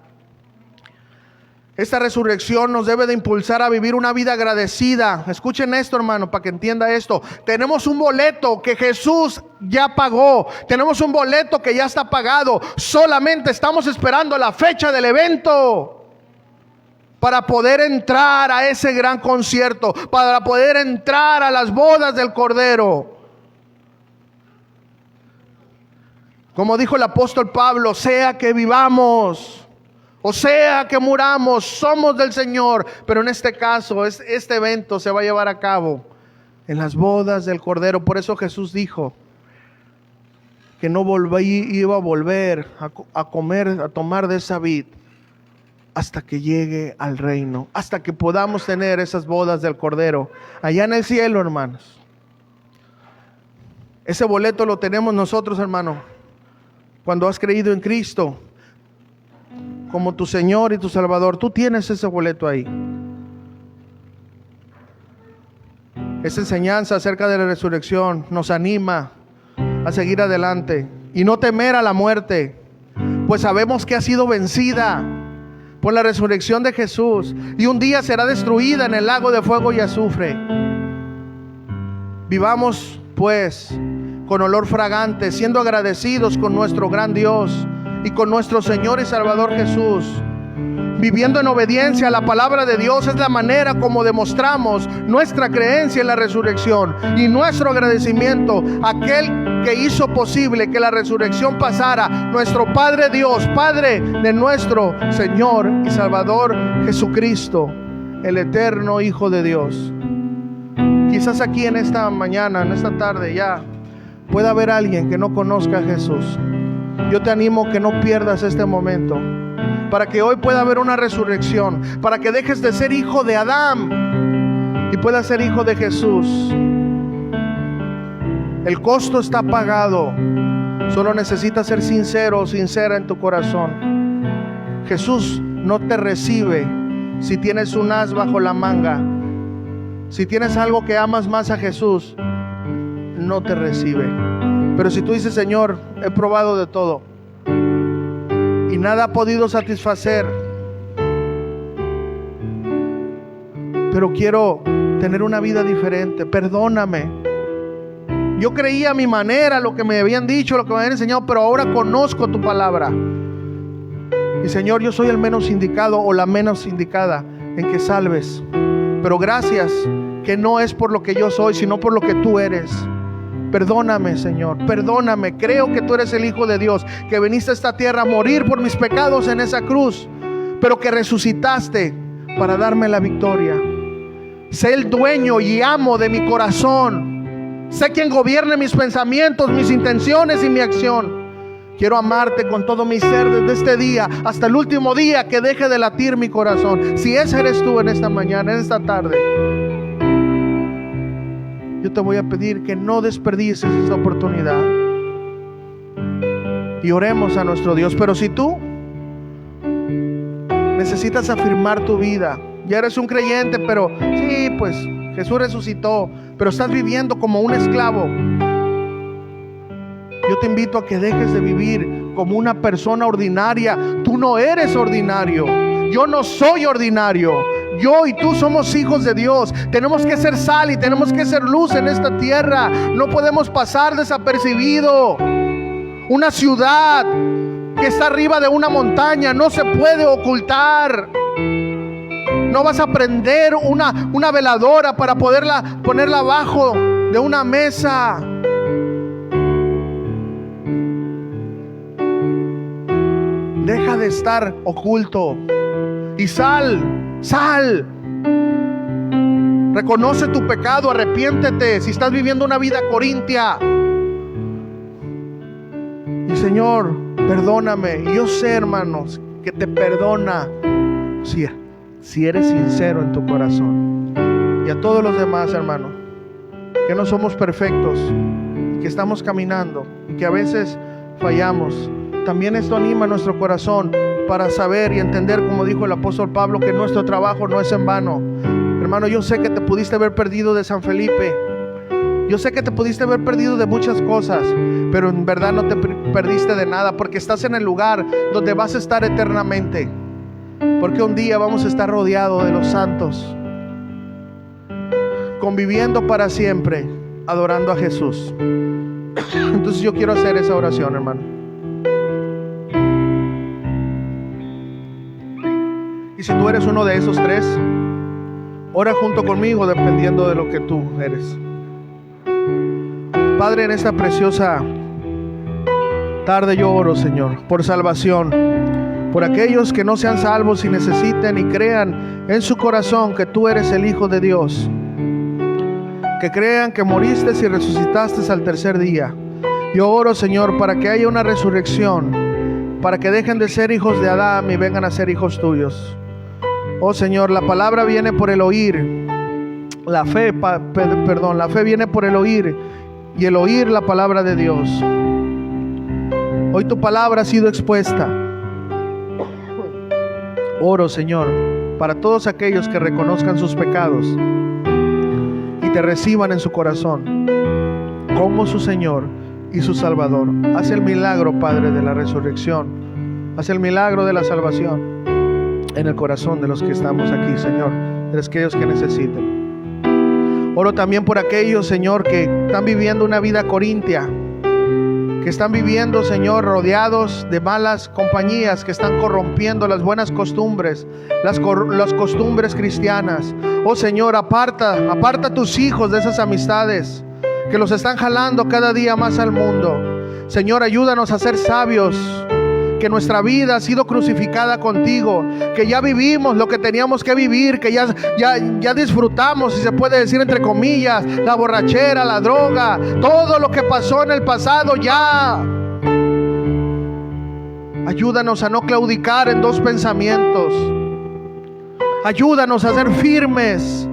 Esta resurrección nos debe de impulsar a vivir una vida agradecida. Escuchen esto, hermano, para que entienda esto. Tenemos un boleto que Jesús ya pagó. Tenemos un boleto que ya está pagado. Solamente estamos esperando la fecha del evento para poder entrar a ese gran concierto, para poder entrar a las bodas del Cordero. Como dijo el apóstol Pablo, sea que vivamos o sea que muramos, somos del Señor. Pero en este caso, este evento se va a llevar a cabo en las bodas del Cordero. Por eso Jesús dijo que no iba a volver a tomar de esa vid hasta que llegue al reino, hasta que podamos tener esas bodas del Cordero allá en el cielo, hermanos. Ese boleto lo tenemos nosotros, hermano, cuando has creído en Cristo como tu Señor y tu Salvador. Tú tienes ese boleto ahí. Esa enseñanza acerca de la resurrección nos anima a seguir adelante y no temer a la muerte, pues sabemos que ha sido vencida por la resurrección de Jesús y un día será destruida en el lago de fuego y azufre. Vivamos después, con olor fragante, siendo agradecidos con nuestro gran Dios y con nuestro Señor y Salvador Jesús, viviendo en obediencia a la palabra de Dios, es la manera como demostramos nuestra creencia en la resurrección y nuestro agradecimiento a aquel que hizo posible que la resurrección pasara, nuestro Padre Dios, Padre de nuestro Señor y Salvador Jesucristo, el eterno Hijo de Dios. Quizás aquí en esta mañana, en esta tarde ya pueda haber alguien que no conozca a Jesús. Yo te animo que no pierdas este momento, para que hoy pueda haber una resurrección, para que dejes de ser hijo de Adán y puedas ser hijo de Jesús. El costo está pagado. Solo necesitas ser sincero o sincera en tu corazón. Jesús no te recibe si tienes un as bajo la manga. Si tienes algo que amas más a Jesús, no te recibe. Pero si tú dices: Señor, he probado de todo y nada ha podido satisfacer, pero quiero tener una vida diferente, perdóname. Yo creía a mi manera lo que me habían dicho, lo que me habían enseñado, pero ahora conozco tu palabra. Y Señor, yo soy el menos indicado o la menos indicada en que salves. Pero gracias que no es por lo que yo soy, sino por lo que tú eres. Perdóname, Señor, perdóname. Creo que tú eres el Hijo de Dios, que viniste a esta tierra a morir por mis pecados en esa cruz, pero que resucitaste para darme la victoria. Sé el dueño y amo de mi corazón. Sé quien gobierne mis pensamientos, mis intenciones y mi acción. Quiero amarte con todo mi ser desde este día hasta el último día que deje de latir mi corazón. Si ese eres tú en esta mañana, en esta tarde, yo te voy a pedir que no desperdicies esta oportunidad y oremos a nuestro Dios. Pero si tú necesitas afirmar tu vida, ya eres un creyente, pero sí, pues Jesús resucitó, pero estás viviendo como un esclavo, yo te invito a que dejes de vivir como una persona ordinaria. Tú no eres ordinario. Yo no soy ordinario. Yo y tú somos hijos de Dios. Tenemos que ser sal y tenemos que ser luz en esta tierra. No podemos pasar desapercibido. Una ciudad que está arriba de una montaña no se puede ocultar. No vas a prender una veladora para ponerla abajo de una mesa. Deja de estar oculto y sal. Reconoce tu pecado, arrepiéntete si estás viviendo una vida corintia. Y Señor, perdóname. Y yo sé, hermanos, que te perdona si eres sincero en tu corazón. Y a todos los demás, hermanos, que no somos perfectos, que estamos caminando y que a veces fallamos. También esto anima nuestro corazón para saber y entender, como dijo el apóstol Pablo, que nuestro trabajo no es en vano. Hermano, yo sé que te pudiste haber perdido de San Felipe. Yo sé que te pudiste haber perdido de muchas cosas, pero en verdad no te perdiste de nada, porque estás en el lugar donde vas a estar eternamente. Porque un día vamos a estar rodeados de los santos, conviviendo para siempre, adorando a Jesús. Entonces yo quiero hacer esa oración, hermano. Y si tú eres uno de esos tres, ora junto conmigo, dependiendo de lo que tú eres. Padre, en esta preciosa tarde yo oro, Señor, por salvación, por aquellos que no sean salvos y necesiten y crean en su corazón que tú eres el Hijo de Dios, que crean que moriste y resucitaste al tercer día. Yo oro, Señor, para que haya una resurrección, para que dejen de ser hijos de Adán y vengan a ser hijos tuyos. Oh Señor, la palabra viene por el oír. La fe viene por el oír, y el oír la palabra de Dios. Hoy tu palabra ha sido expuesta. Oro, Señor, para todos aquellos que reconozcan sus pecados y te reciban en su corazón como su Señor y su Salvador. Haz el milagro, Padre, de la resurrección. Haz el milagro de la salvación en el corazón de los que estamos aquí, Señor, de aquellos que necesiten. Oro también por aquellos, Señor, que están viviendo una vida corintia, que están viviendo, Señor, rodeados de malas compañías, que están corrompiendo las buenas costumbres, las costumbres cristianas. Oh Señor, aparta a tus hijos de esas amistades que los están jalando cada día más al mundo. Señor, ayúdanos a ser sabios, que nuestra vida ha sido crucificada contigo, que ya vivimos lo que teníamos que vivir, que ya disfrutamos, si se puede decir entre comillas, la borrachera, la droga, todo lo que pasó en el pasado ya. Ayúdanos a no claudicar en dos pensamientos. Ayúdanos a ser firmes,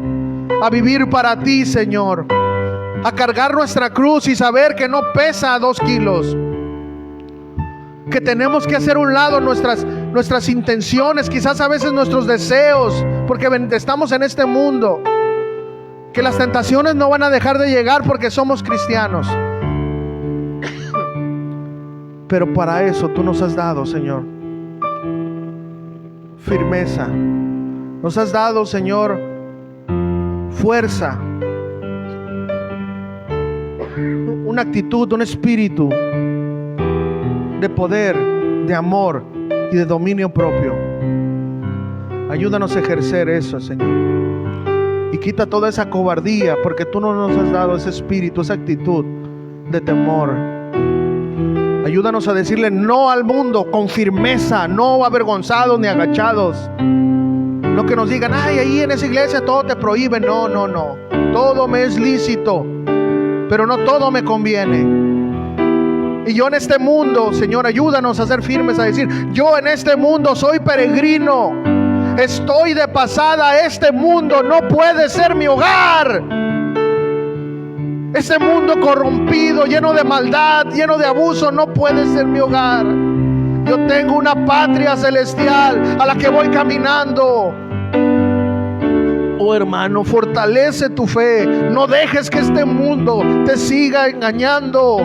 a vivir para ti, Señor, a cargar nuestra cruz y saber que no pesa 2 kilos, que tenemos que hacer a un lado nuestras intenciones, quizás a veces nuestros deseos, porque estamos en este mundo, que las tentaciones no van a dejar de llegar porque somos cristianos. Pero para eso tú nos has dado, Señor, firmeza. Nos has dado, Señor, fuerza, una actitud, un espíritu de poder, de amor y de dominio propio. Ayúdanos a ejercer eso, Señor. Y quita toda esa cobardía, porque tú no nos has dado ese espíritu, esa actitud de temor. Ayúdanos a decirle no al mundo con firmeza, no avergonzados ni agachados. No que nos digan, ay, ahí en esa iglesia todo te prohíbe. No. Todo me es lícito, pero no todo me conviene. Y yo en este mundo, Señor, ayúdanos a ser firmes, a decir, yo en este mundo soy peregrino, estoy de pasada, este mundo no puede ser mi hogar. Este mundo corrompido, lleno de maldad, lleno de abuso, no puede ser mi hogar. Yo tengo una patria celestial a la que voy caminando. Oh hermano, fortalece tu fe, no dejes que este mundo te siga engañando.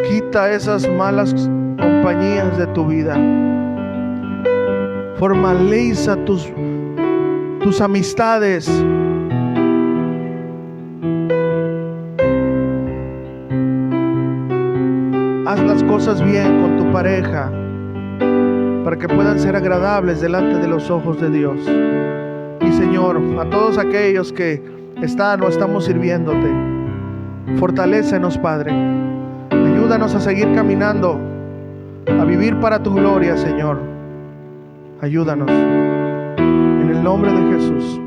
Quita esas malas compañías de tu vida. Formaliza tus amistades. Haz las cosas bien con tu pareja para que puedan ser agradables delante de los ojos de Dios. Y Señor, a todos aquellos que están o estamos sirviéndote, fortalécenos, Padre. Ayúdanos a seguir caminando, a vivir para tu gloria, Señor. Ayúdanos. En el nombre de Jesús.